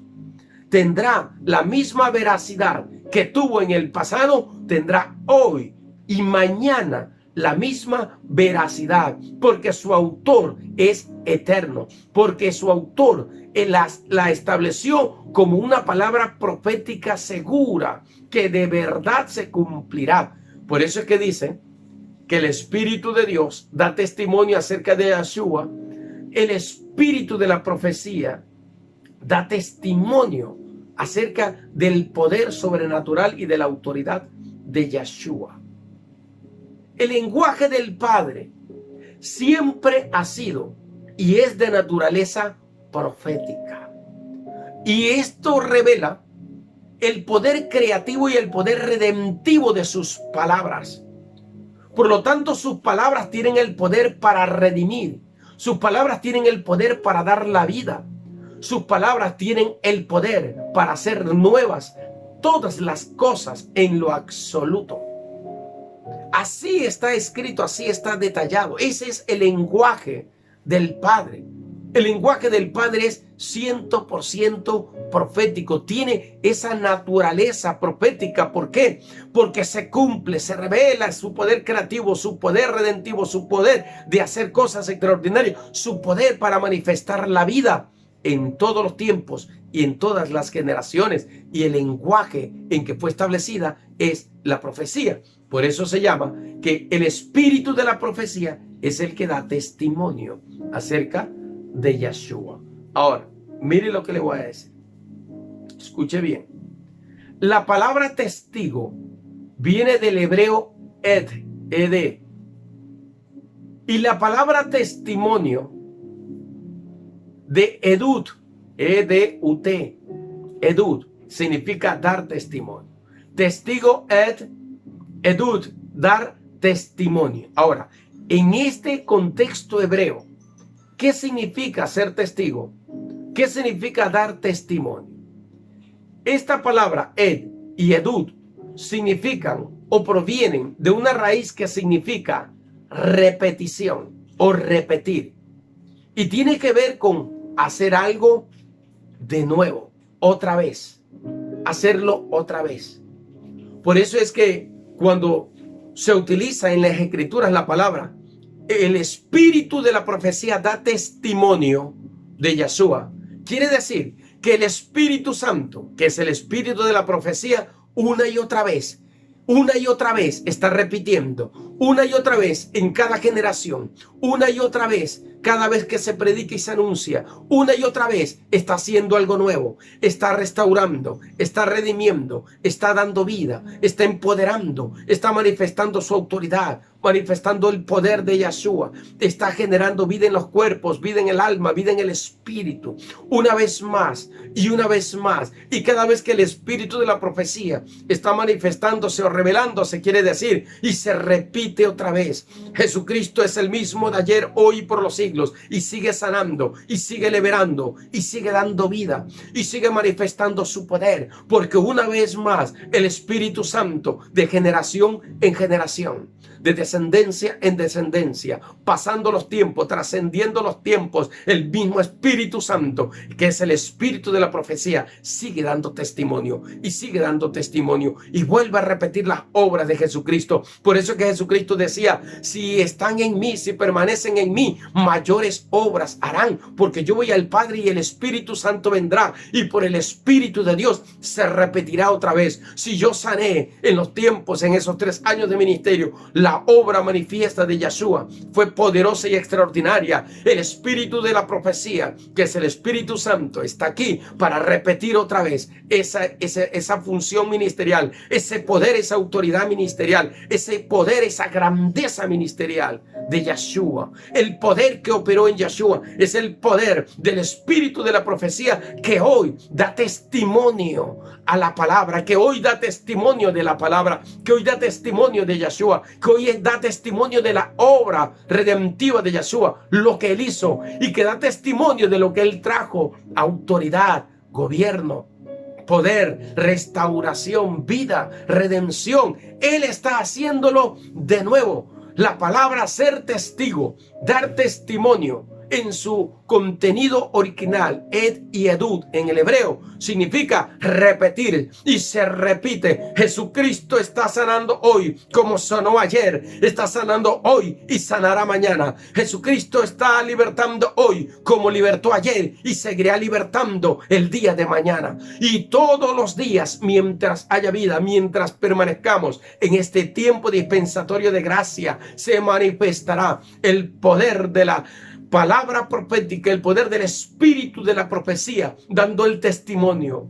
Tendrá la misma veracidad que tuvo en el pasado, tendrá hoy y mañana la misma veracidad, porque su autor es eterno, porque su autor la estableció como una palabra profética segura, que de verdad se cumplirá. Por eso es que dice que el Espíritu de Dios da testimonio acerca de Yahshua. El espíritu de la profecía da testimonio acerca del poder sobrenatural y de la autoridad de Yahshua. El lenguaje del Padre siempre ha sido y es de naturaleza profética. Y esto revela el poder creativo y el poder redentivo de sus palabras. Por lo tanto, sus palabras tienen el poder para redimir. Sus palabras tienen el poder para dar la vida. Sus palabras tienen el poder para hacer nuevas todas las cosas en lo absoluto. Así está escrito, así está detallado. Ese es el lenguaje del Padre. El lenguaje del Padre es 100% profético. Tiene esa naturaleza profética. ¿Por qué? Porque se cumple, se revela su poder creativo, su poder redentivo, su poder de hacer cosas extraordinarias, su poder para manifestar la vida en todos los tiempos y en todas las generaciones. Y el lenguaje en que fue establecida es la profecía. Por eso se llama que el espíritu de la profecía es el que da testimonio acerca de Yahshua. Ahora, mire lo que le voy a decir. Escuche bien. La palabra testigo viene del hebreo ed. Y la palabra testimonio de edut, E-D-U-T, edut, significa dar testimonio. Testigo edut, dar testimonio. Ahora, en este contexto hebreo, ¿Qué significa ser testigo? ¿Qué significa dar testimonio? Esta palabra ed y edud significan o provienen de una raíz que significa repetición o repetir. Y tiene que ver con hacer algo de nuevo, otra vez. Hacerlo otra vez. Por eso es que cuando se utiliza en las escrituras la palabra, el espíritu de la profecía da testimonio de Yeshua. Quiere decir que el Espíritu Santo, que es el espíritu de la profecía, una y otra vez está repitiendo, una y otra vez en cada generación, una y otra vez cada vez que se predica y se anuncia, una y otra vez está haciendo algo nuevo, está restaurando, está redimiendo, está dando vida, está empoderando, está manifestando su autoridad, manifestando el poder de Yeshua, está generando vida en los cuerpos, vida en el alma, vida en el espíritu, una vez más y una vez más. Y cada vez que el espíritu de la profecía está manifestándose o revelándose, quiere decir, y se repite otra vez, Jesucristo es el mismo de ayer, hoy y por los siglos, y sigue sanando, y sigue liberando, y sigue dando vida, y sigue manifestando su poder, porque una vez más el Espíritu Santo, de generación en generación, de descendencia en descendencia, pasando los tiempos, trascendiendo los tiempos, el mismo Espíritu Santo, que es el espíritu de la profecía, sigue dando testimonio y sigue dando testimonio y vuelve a repetir las obras de Jesucristo. Por eso que Jesucristo decía, si están en mí, si permanecen en mí, mayores obras harán, porque yo voy al Padre y el Espíritu Santo vendrá, y por el Espíritu de Dios se repetirá otra vez. Si yo sané en los tiempos, en esos 3 años de ministerio, la obra manifiesta de Yeshua fue poderosa y extraordinaria. El espíritu de la profecía, que es el Espíritu Santo, está aquí para repetir otra vez esa función ministerial, ese poder, esa autoridad ministerial, ese poder, esa grandeza ministerial de Yeshua. El poder que operó en Yeshua es el poder del espíritu de la profecía, que hoy da testimonio a la palabra, que hoy da testimonio de la palabra, que hoy da testimonio de Yeshua, que hoy da testimonio de la obra redentiva de Yeshua, lo que él hizo, y que da testimonio de lo que él trajo: autoridad, gobierno, poder, restauración, vida, redención. Él está haciéndolo de nuevo. La palabra ser testigo, dar testimonio, en su contenido original, ed y edud en el hebreo, significa repetir, y se repite. Jesucristo está sanando hoy como sanó ayer, está sanando hoy y sanará mañana. Jesucristo está libertando hoy como libertó ayer y seguirá libertando el día de mañana. Y todos los días, mientras haya vida, mientras permanezcamos en este tiempo dispensatorio de gracia, se manifestará el poder de la palabra profética, el poder del espíritu de la profecía, dando el testimonio,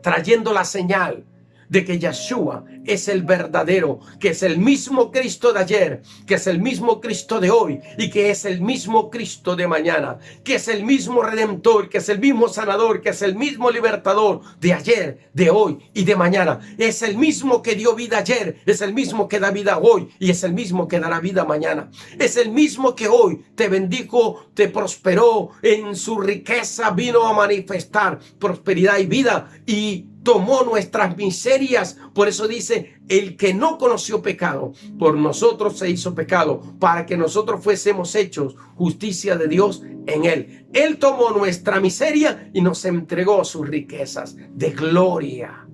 trayendo la señal de que Yeshua es el verdadero, que es el mismo Cristo de ayer, que es el mismo Cristo de hoy, y que es el mismo Cristo de mañana, que es el mismo Redentor, que es el mismo Sanador, que es el mismo Libertador de ayer, de hoy y de mañana. Es el mismo que dio vida ayer, es el mismo que da vida hoy, y es el mismo que dará vida mañana. Es el mismo que hoy te bendijo, te prosperó, en su riqueza vino a manifestar prosperidad y vida, y tomó nuestras miserias. Por eso dice, el que no conoció pecado, por nosotros se hizo pecado, para que nosotros fuésemos hechos justicia de Dios en él. Él tomó nuestra miseria y nos entregó sus riquezas de gloria.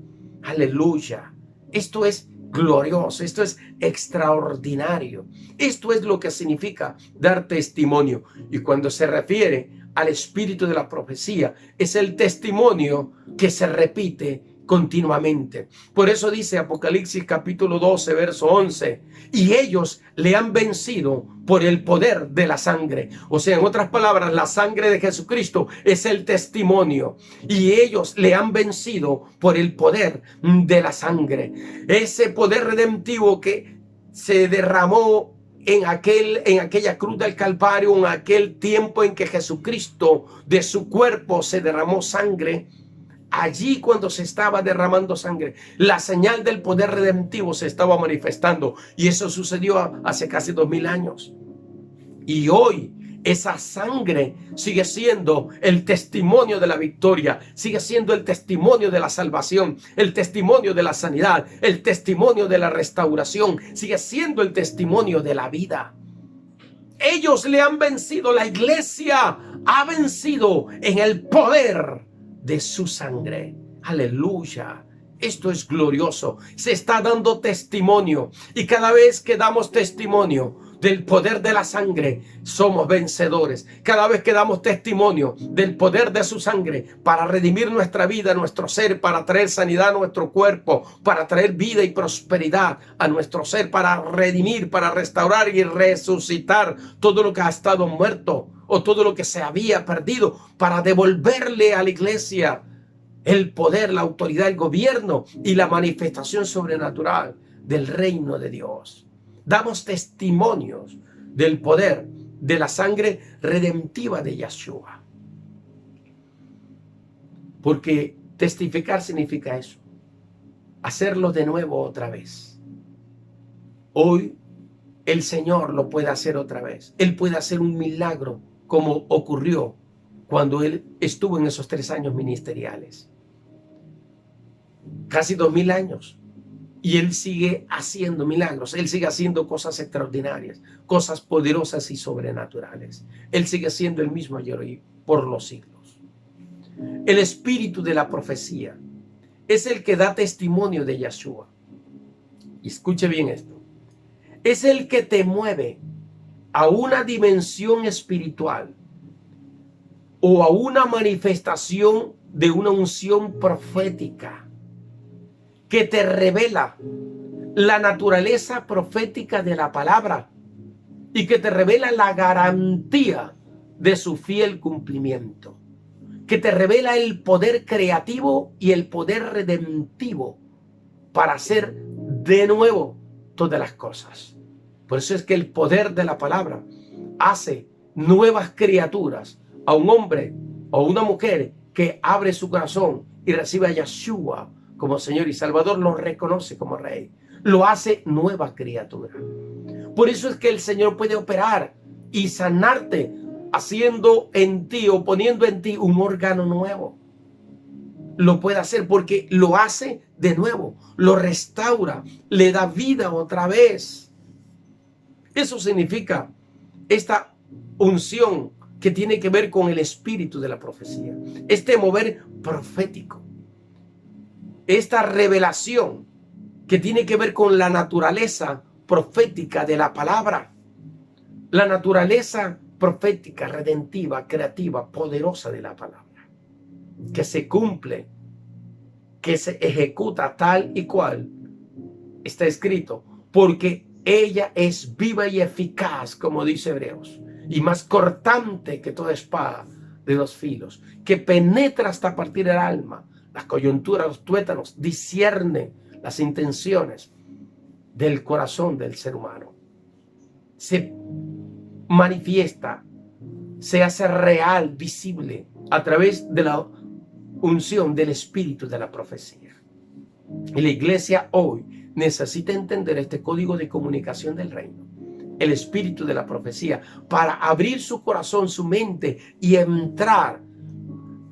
Aleluya. Esto es glorioso, esto es extraordinario. Esto es lo que significa dar testimonio. Y cuando se refiere al espíritu de la profecía, es el testimonio que se repite continuamente. Por eso dice Apocalipsis capítulo 12, verso 11, y ellos le han vencido por el poder de la sangre. O sea, en otras palabras, la sangre de Jesucristo es el testimonio, y ellos le han vencido por el poder de la sangre. Ese poder redentivo que se derramó en aquella cruz del Calvario, en aquel tiempo en que Jesucristo de su cuerpo se derramó sangre. Allí, cuando se estaba derramando sangre, la señal del poder redentivo se estaba manifestando, y eso sucedió hace casi 2000 años. Y hoy esa sangre sigue siendo el testimonio de la victoria, sigue siendo el testimonio de la salvación, el testimonio de la sanidad, el testimonio de la restauración, sigue siendo el testimonio de la vida. Ellos le han vencido, la iglesia ha vencido en el poder de su sangre. Aleluya. Esto es glorioso. Se está dando testimonio, y cada vez que damos testimonio del poder de la sangre, somos vencedores. Cada vez que damos testimonio del poder de su sangre para redimir nuestra vida, nuestro ser, para traer sanidad a nuestro cuerpo, para traer vida y prosperidad a nuestro ser, para redimir, para restaurar y resucitar todo lo que ha estado muerto o todo lo que se había perdido, para devolverle a la iglesia el poder, la autoridad, el gobierno y la manifestación sobrenatural del reino de Dios. Damos testimonios del poder de la sangre redentiva de Yeshua. Porque testificar significa eso. Hacerlo de nuevo otra vez. Hoy el Señor lo puede hacer otra vez. Él puede hacer un milagro como ocurrió cuando Él estuvo en esos 3 años ministeriales. Casi 2000 años. Y Él sigue haciendo milagros. Él sigue haciendo cosas extraordinarias, cosas poderosas y sobrenaturales. Él sigue siendo el mismo ayer y por los siglos. El espíritu de la profecía es el que da testimonio de Yeshua. Y escuche bien esto. Es el que te mueve a una dimensión espiritual o a una manifestación de una unción profética que te revela la naturaleza profética de la palabra y que te revela la garantía de su fiel cumplimiento, que te revela el poder creativo y el poder redentivo para hacer de nuevo todas las cosas. Por eso es que el poder de la palabra hace nuevas criaturas a un hombre o una mujer que abre su corazón y recibe a Yeshua como Señor y Salvador, lo reconoce como Rey, lo hace nueva criatura. Por eso es que el Señor puede operar y sanarte haciendo en ti o poniendo en ti un órgano nuevo. Lo puede hacer porque lo hace de nuevo, lo restaura, le da vida otra vez. Eso significa esta unción que tiene que ver con el espíritu de la profecía, este mover profético, esta revelación que tiene que ver con la naturaleza profética de la palabra, la naturaleza profética, redentiva, creativa, poderosa de la palabra, que se cumple, que se ejecuta tal y cual está escrito, porque ella es viva y eficaz, como dice Hebreos, y más cortante que toda espada de 2 filos, que penetra hasta partir el alma, las coyunturas, los tuétanos, discierne las intenciones del corazón del ser humano. Se manifiesta, se hace real, visible a través de la unción del espíritu de la profecía. Y la iglesia hoy necesita entender este código de comunicación del reino, el espíritu de la profecía, para abrir su corazón, su mente y entrar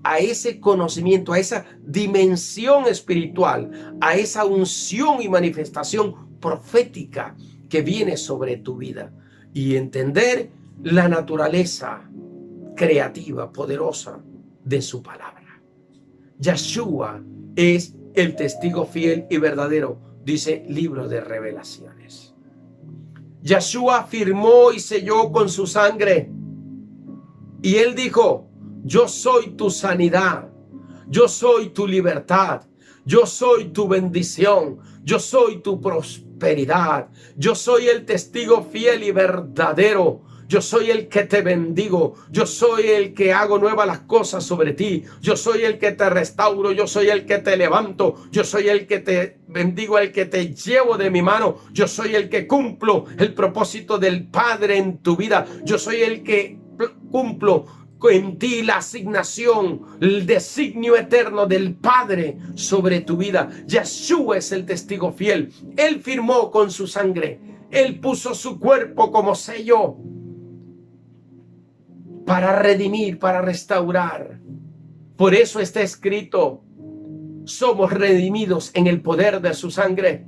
a ese conocimiento, a esa dimensión espiritual, a esa unción y manifestación profética que viene sobre tu vida, y entender la naturaleza creativa, poderosa de su palabra. Yeshua es el testigo fiel y verdadero, dice Libro de Revelaciones. Yeshua firmó y selló con su sangre, y él dijo: yo soy tu sanidad, yo soy tu libertad, yo soy tu bendición, yo soy tu prosperidad, yo soy el testigo fiel y verdadero, yo soy el que te bendigo, yo soy el que hago nuevas las cosas sobre ti, yo soy el que te restauro, yo soy el que te levanto, yo soy el que te bendigo, el que te llevo de mi mano, yo soy el que cumplo el propósito del Padre en tu vida, yo soy el que cumplo en ti la asignación, el designio eterno del Padre sobre tu vida. Yeshua es el testigo fiel. Él firmó con su sangre. Él puso su cuerpo como sello. para redimir, para restaurar. Por eso está escrito, somos redimidos en el poder de su sangre.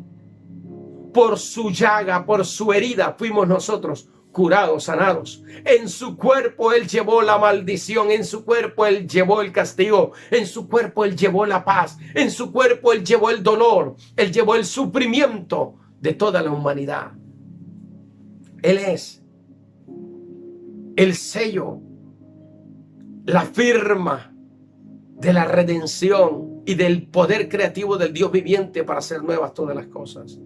Por su llaga, por su herida, fuimos nosotros curados, sanados. En su cuerpo Él llevó la maldición, en su cuerpo Él llevó el castigo, en su cuerpo Él llevó la paz, en su cuerpo Él llevó el dolor, Él llevó el sufrimiento de toda la humanidad. Él es el sello, la firma de la redención y del poder creativo del Dios viviente para hacer nuevas todas las cosas.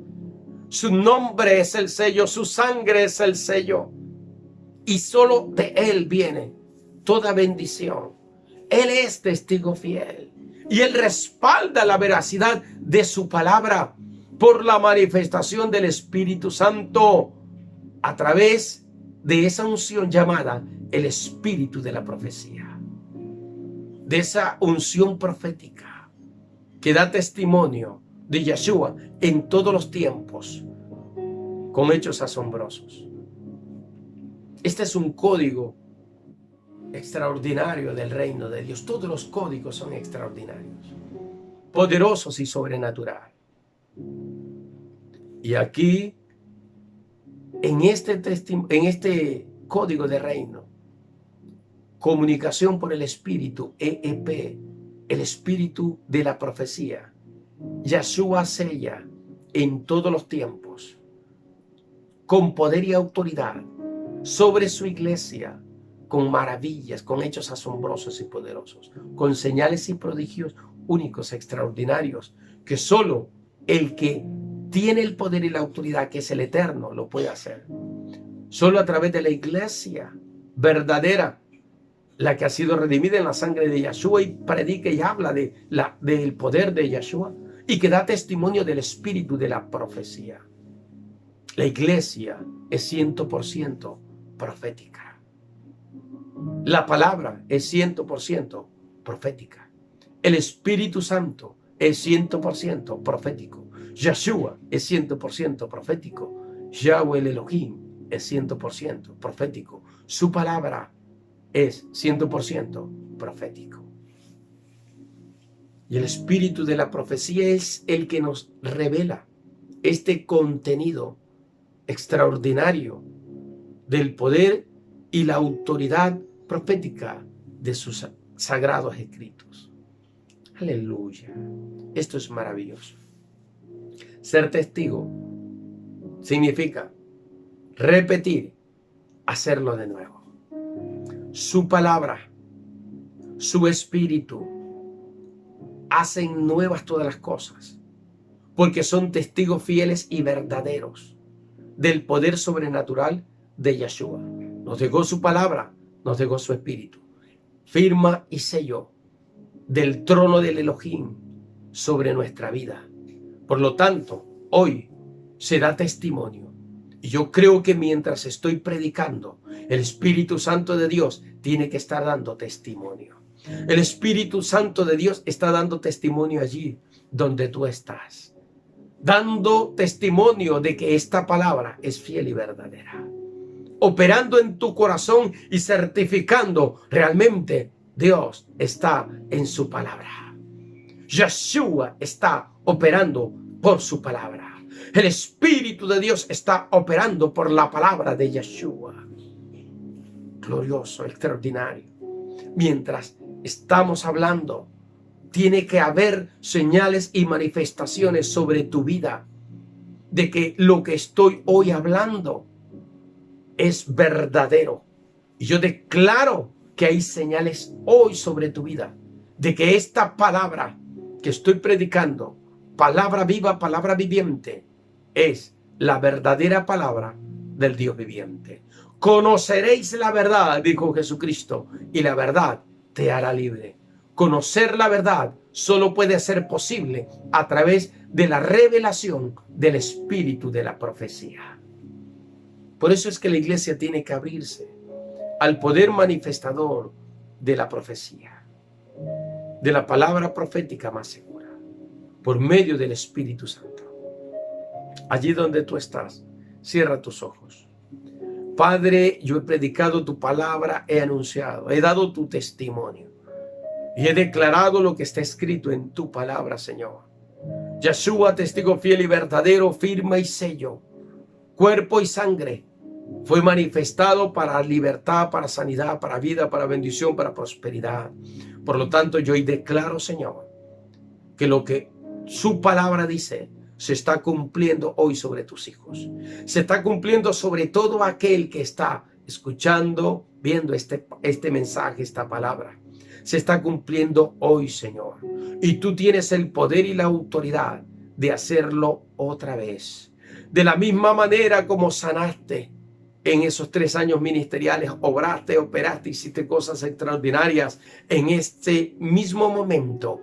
Su nombre es el sello, su sangre es el sello. Y solo de Él viene toda bendición. Él es testigo fiel. Y Él respalda la veracidad de su palabra por la manifestación del Espíritu Santo a través de esa unción llamada el Espíritu de la profecía. De esa unción profética que da testimonio de Yeshua en todos los tiempos, con hechos asombrosos. Este es un código extraordinario del reino de Dios. Todos los códigos son extraordinarios, poderosos y sobrenatural. Y aquí, en este código de reino, comunicación por el Espíritu, EEP, el Espíritu de la profecía, Yeshua sella en todos los tiempos, con poder y autoridad, sobre su iglesia, con maravillas, con hechos asombrosos y poderosos, con señales y prodigios únicos, extraordinarios, que solo el que tiene el poder y la autoridad, que es el Eterno, lo puede hacer. Solo a través de la iglesia verdadera, la que ha sido redimida en la sangre de Yeshua, y predica y habla del poder de Yeshua, y que da testimonio del espíritu de la profecía. La iglesia es 100% profética. La palabra es 100% profética. El Espíritu Santo es 100% profético. Yeshua es 100% profético. Yahweh el Elohim es 100% profético. Su palabra es 100% profético. Y el espíritu de la profecía es el que nos revela este contenido extraordinario del poder y la autoridad profética de sus sagrados escritos. Aleluya. Esto es maravilloso. Ser testigo significa repetir, hacerlo de nuevo. Su palabra, su espíritu hacen nuevas todas las cosas, porque son testigos fieles y verdaderos del poder sobrenatural de Yeshua. Nos dejó su palabra, nos dejó su espíritu, firma y sello del trono del Elohim sobre nuestra vida. Por lo tanto, hoy se da testimonio. Y yo creo que mientras estoy predicando, el Espíritu Santo de Dios tiene que estar dando testimonio. El Espíritu Santo de Dios está dando testimonio allí donde tú estás, dando testimonio de que esta palabra es fiel y verdadera, operando en tu corazón y certificando realmente Dios está en su palabra. Yeshua está operando por su palabra. El Espíritu de Dios está operando por la palabra de Yeshua. Glorioso, extraordinario. Mientras estamos hablando, tiene que haber señales y manifestaciones sobre tu vida de que lo que estoy hoy hablando es verdadero. Y yo declaro que hay señales hoy sobre tu vida de que esta palabra que estoy predicando, palabra viva, palabra viviente, es la verdadera palabra del Dios viviente. Conoceréis la verdad, dijo Jesucristo, y la verdad te hará libre. Conocer la verdad solo puede ser posible a través de la revelación del espíritu de la profecía. Por eso es que la iglesia tiene que abrirse al poder manifestador de la profecía, de la palabra profética más segura, por medio del Espíritu Santo. Allí donde tú estás, cierra tus ojos. Padre, yo he predicado tu palabra, he anunciado, he dado tu testimonio y he declarado lo que está escrito en tu palabra, Señor. Yeshua, testigo fiel y verdadero, firma y sello, cuerpo y sangre, fue manifestado para libertad, para sanidad, para vida, para bendición, para prosperidad. Por lo tanto, yo hoy declaro, Señor, que lo que su palabra dice se está cumpliendo hoy sobre tus hijos. Se está cumpliendo sobre todo aquel que está escuchando, viendo este mensaje, esta palabra. Se está cumpliendo hoy, Señor. Y tú tienes el poder y la autoridad de hacerlo otra vez. De la misma manera como sanaste en esos 3 años ministeriales, obraste, operaste, hiciste cosas extraordinarias en este mismo momento.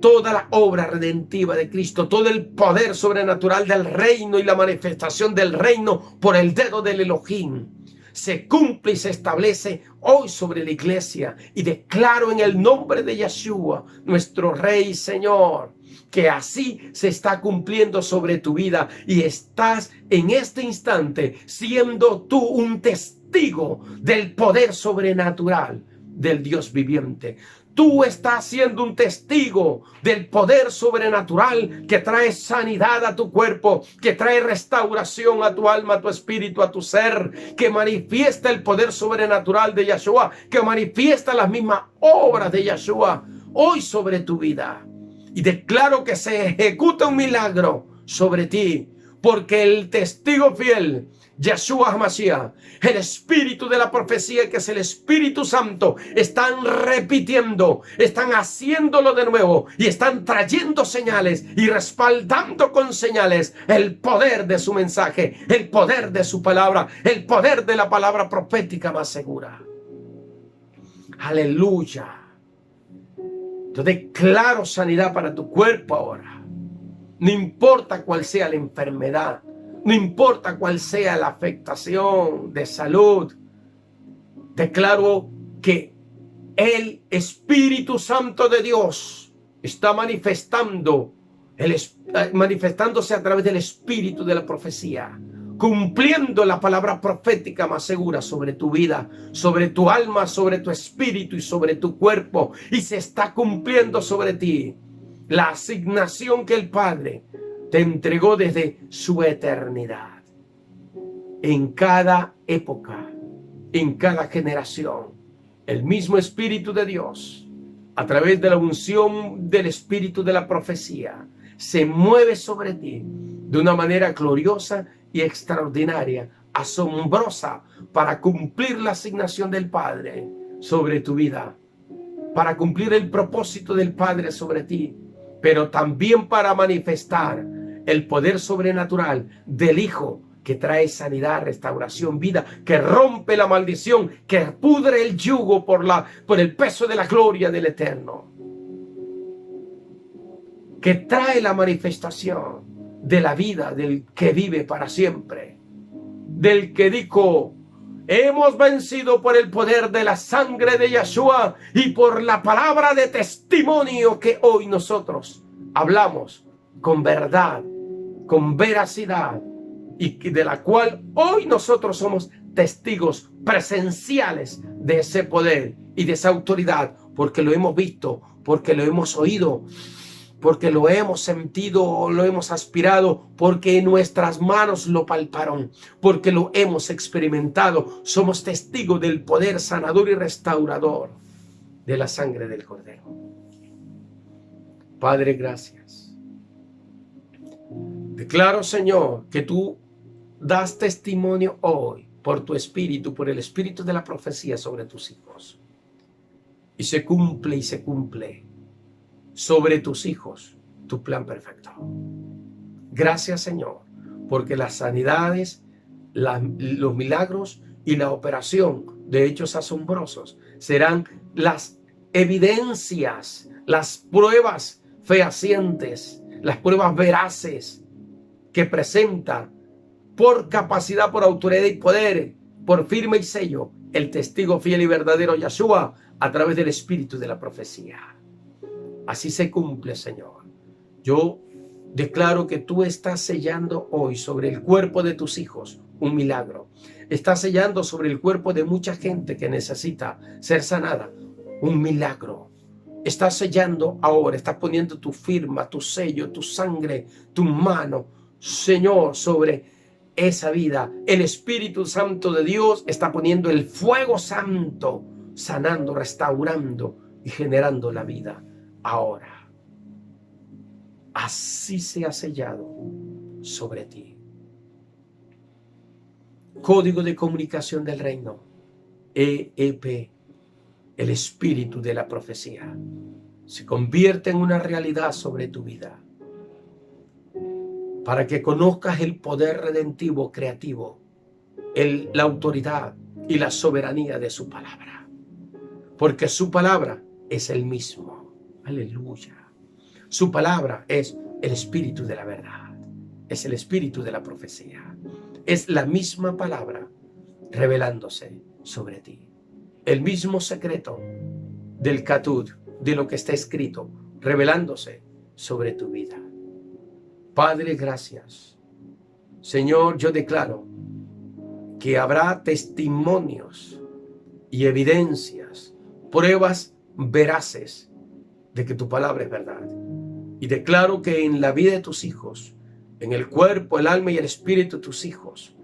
Toda la obra redentiva de Cristo, todo el poder sobrenatural del reino y la manifestación del reino por el dedo del Elohim se cumple y se establece hoy sobre la iglesia. Y declaro en el nombre de Yeshua, nuestro Rey y Señor, que así se está cumpliendo sobre tu vida y estás en este instante siendo tú un testigo del poder sobrenatural del Dios viviente. Tú estás siendo un testigo del poder sobrenatural que trae sanidad a tu cuerpo, que trae restauración a tu alma, a tu espíritu, a tu ser, que manifiesta el poder sobrenatural de Yeshua, que manifiesta las mismas obras de Yeshua hoy sobre tu vida. Y declaro que se ejecuta un milagro sobre ti, porque el testigo fiel, Yeshua HaMashiach, el espíritu de la profecía, que es el Espíritu Santo, están repitiendo, están haciéndolo de nuevo y están trayendo señales y respaldando con señales el poder de su mensaje, el poder de su palabra, el poder de la palabra profética más segura. Aleluya. Yo declaro sanidad para tu cuerpo ahora. No importa cuál sea la enfermedad, no importa cuál sea la afectación de salud, declaro que el Espíritu Santo de Dios está manifestándose a través del espíritu de la profecía, cumpliendo la palabra profética más segura sobre tu vida, sobre tu alma, sobre tu espíritu y sobre tu cuerpo. Y se está cumpliendo sobre ti la asignación que el Padre te entregó desde su eternidad. En cada época, en cada generación, el mismo Espíritu de Dios, a través de la unción del Espíritu de la profecía, se mueve sobre ti de una manera gloriosa y extraordinaria, asombrosa, para cumplir la asignación del Padre sobre tu vida, para cumplir el propósito del Padre sobre ti, pero también para manifestar el poder sobrenatural del Hijo, que trae sanidad, restauración, vida, que rompe la maldición, que pudre el yugo por el peso de la gloria del Eterno, que trae la manifestación de la vida del que vive para siempre, del que dijo: hemos vencido por el poder de la sangre de Yeshua y por la palabra de testimonio que hoy nosotros hablamos con verdad, con veracidad, y de la cual hoy nosotros somos testigos presenciales de ese poder y de esa autoridad, porque lo hemos visto, porque lo hemos oído, porque lo hemos sentido, lo hemos aspirado, porque nuestras manos lo palparon, porque lo hemos experimentado. Somos testigos del poder sanador y restaurador de la sangre del Cordero. Padre, gracias. Declaro, Señor, que tú das testimonio hoy por tu espíritu, por el espíritu de la profecía sobre tus hijos. Y se cumple sobre tus hijos tu plan perfecto. Gracias, Señor, porque las sanidades, los milagros y la operación de hechos asombrosos serán las evidencias, las pruebas fehacientes, las pruebas veraces que presenta por capacidad, por autoridad y poder, por firma y sello, el testigo fiel y verdadero Yeshua, a través del espíritu de la profecía. Así se cumple, Señor. Yo Declaro que tú estás sellando hoy sobre el cuerpo de tus hijos un milagro. Estás sellando sobre el cuerpo de mucha gente que necesita ser sanada un milagro. Estás sellando ahora, estás poniendo tu firma, tu sello, tu sangre, tu mano, Señor, sobre esa vida. El Espíritu Santo de Dios está poniendo el fuego santo, sanando, restaurando y generando la vida ahora. Así se ha sellado sobre ti. Código de comunicación del reino, EEP, el espíritu de la profecía, se convierte en una realidad sobre tu vida, para que conozcas el poder redentivo, creativo, la autoridad y la soberanía de su palabra, porque su palabra es el mismo. Aleluya. Su palabra es el espíritu de la verdad, es el espíritu de la profecía, es la misma palabra revelándose sobre ti. El mismo secreto del Katud, de lo que está escrito, revelándose sobre tu vida. Padre, gracias. Señor, yo declaro que habrá testimonios y evidencias, pruebas veraces de que tu palabra es verdad. Y declaro que en la vida de tus hijos, en el cuerpo, el alma y el espíritu de tus hijos,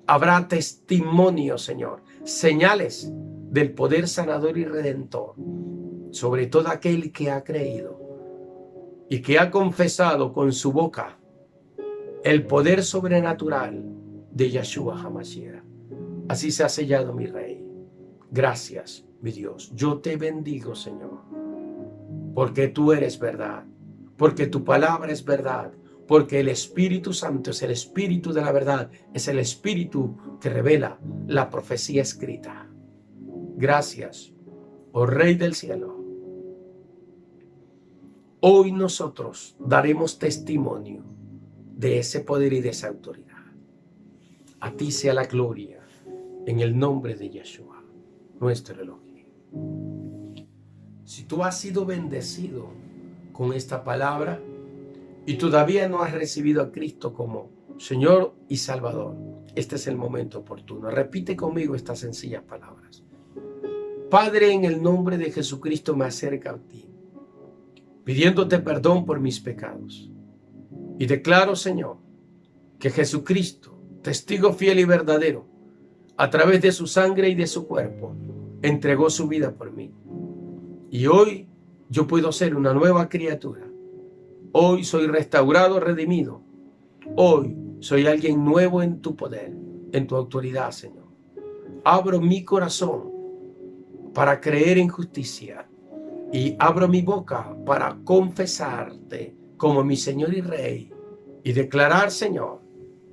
habrá testimonio, Señor, señales del poder sanador y redentor sobre todo aquel que ha creído y que ha confesado con su boca el poder sobrenatural de Yeshua HaMashiach. Así se ha sellado, mi Rey. Gracias, mi Dios. Yo te bendigo, Señor, porque tú eres verdad, porque tu palabra es verdad, porque el Espíritu Santo es el Espíritu de la verdad, es el Espíritu que revela la profecía escrita. Gracias, oh Rey del cielo. Hoy nosotros daremos testimonio de ese poder y de esa autoridad. A ti sea la gloria en el nombre de Yeshua, nuestro Elohim. Si tú has sido bendecido con esta palabra y todavía no has recibido a Cristo como Señor y Salvador, este es el momento oportuno. Repite conmigo estas sencillas palabras. Padre, en el nombre de Jesucristo me acerco a ti, pidiéndote perdón por mis pecados. Y declaro, Señor, que Jesucristo, testigo fiel y verdadero, a través de su sangre y de su cuerpo, entregó su vida por mí. Y hoy yo puedo ser una nueva criatura. Hoy soy restaurado, redimido. Hoy soy alguien nuevo en tu poder, en tu autoridad, Señor. Abro mi corazón para creer en justicia y abro mi boca para confesarte como mi Señor y Rey y declarar, Señor,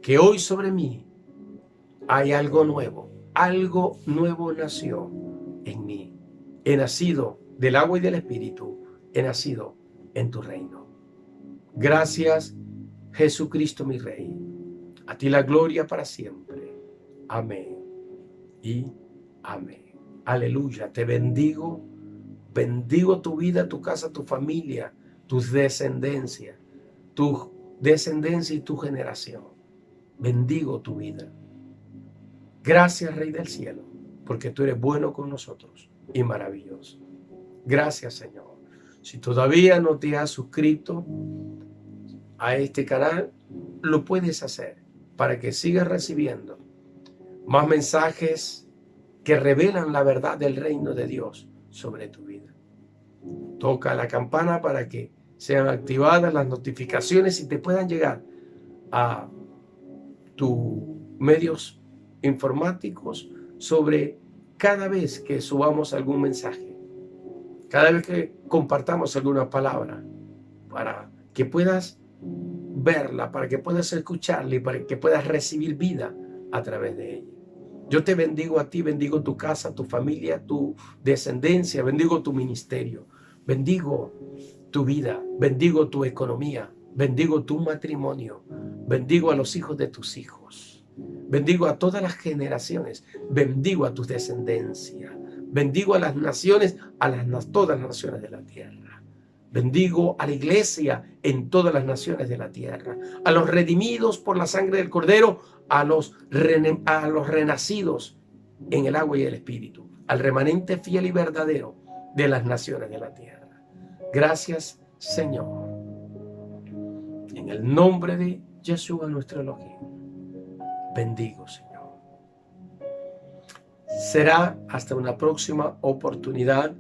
que hoy sobre mí hay algo nuevo nació en mí. He nacido del agua y del Espíritu, he nacido en tu reino. Gracias, Jesucristo mi Rey. A ti la gloria para siempre. Amén y amén. Aleluya, te bendigo. Bendigo tu vida, tu casa, tu familia, tu descendencia y tu generación. Bendigo tu vida. Gracias, Rey del cielo, porque tú eres bueno con nosotros y maravilloso. Gracias, Señor. Si todavía no te has suscrito a este canal, lo puedes hacer para que sigas recibiendo más mensajes que revelan la verdad del reino de Dios sobre tu vida. Toca la campana para que sean activadas las notificaciones y te puedan llegar a tus medios informáticos sobre cada vez que subamos algún mensaje, cada vez que compartamos alguna palabra, para que puedas verla, para que puedas escucharla y para que puedas recibir vida a través de ella. Yo te bendigo a ti, bendigo tu casa, tu familia, tu descendencia, bendigo tu ministerio, bendigo tu vida, bendigo tu economía, bendigo tu matrimonio, bendigo a los hijos de tus hijos, bendigo a todas las generaciones, bendigo a tu descendencia, bendigo a las naciones, todas las naciones de la tierra. Bendigo a la iglesia en todas las naciones de la tierra, a los redimidos por la sangre del Cordero, a los renacidos en el agua y el Espíritu, al remanente fiel y verdadero de las naciones de la tierra. Gracias, Señor. En el nombre de Yeshua, nuestro Elohim, bendigo, Señor. Será hasta una próxima oportunidad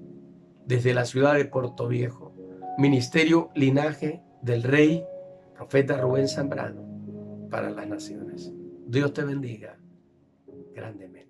desde la ciudad de Puerto Viejo. Ministerio Linaje del Rey, profeta Rubén Zambrano, para las naciones. Dios te bendiga grandemente.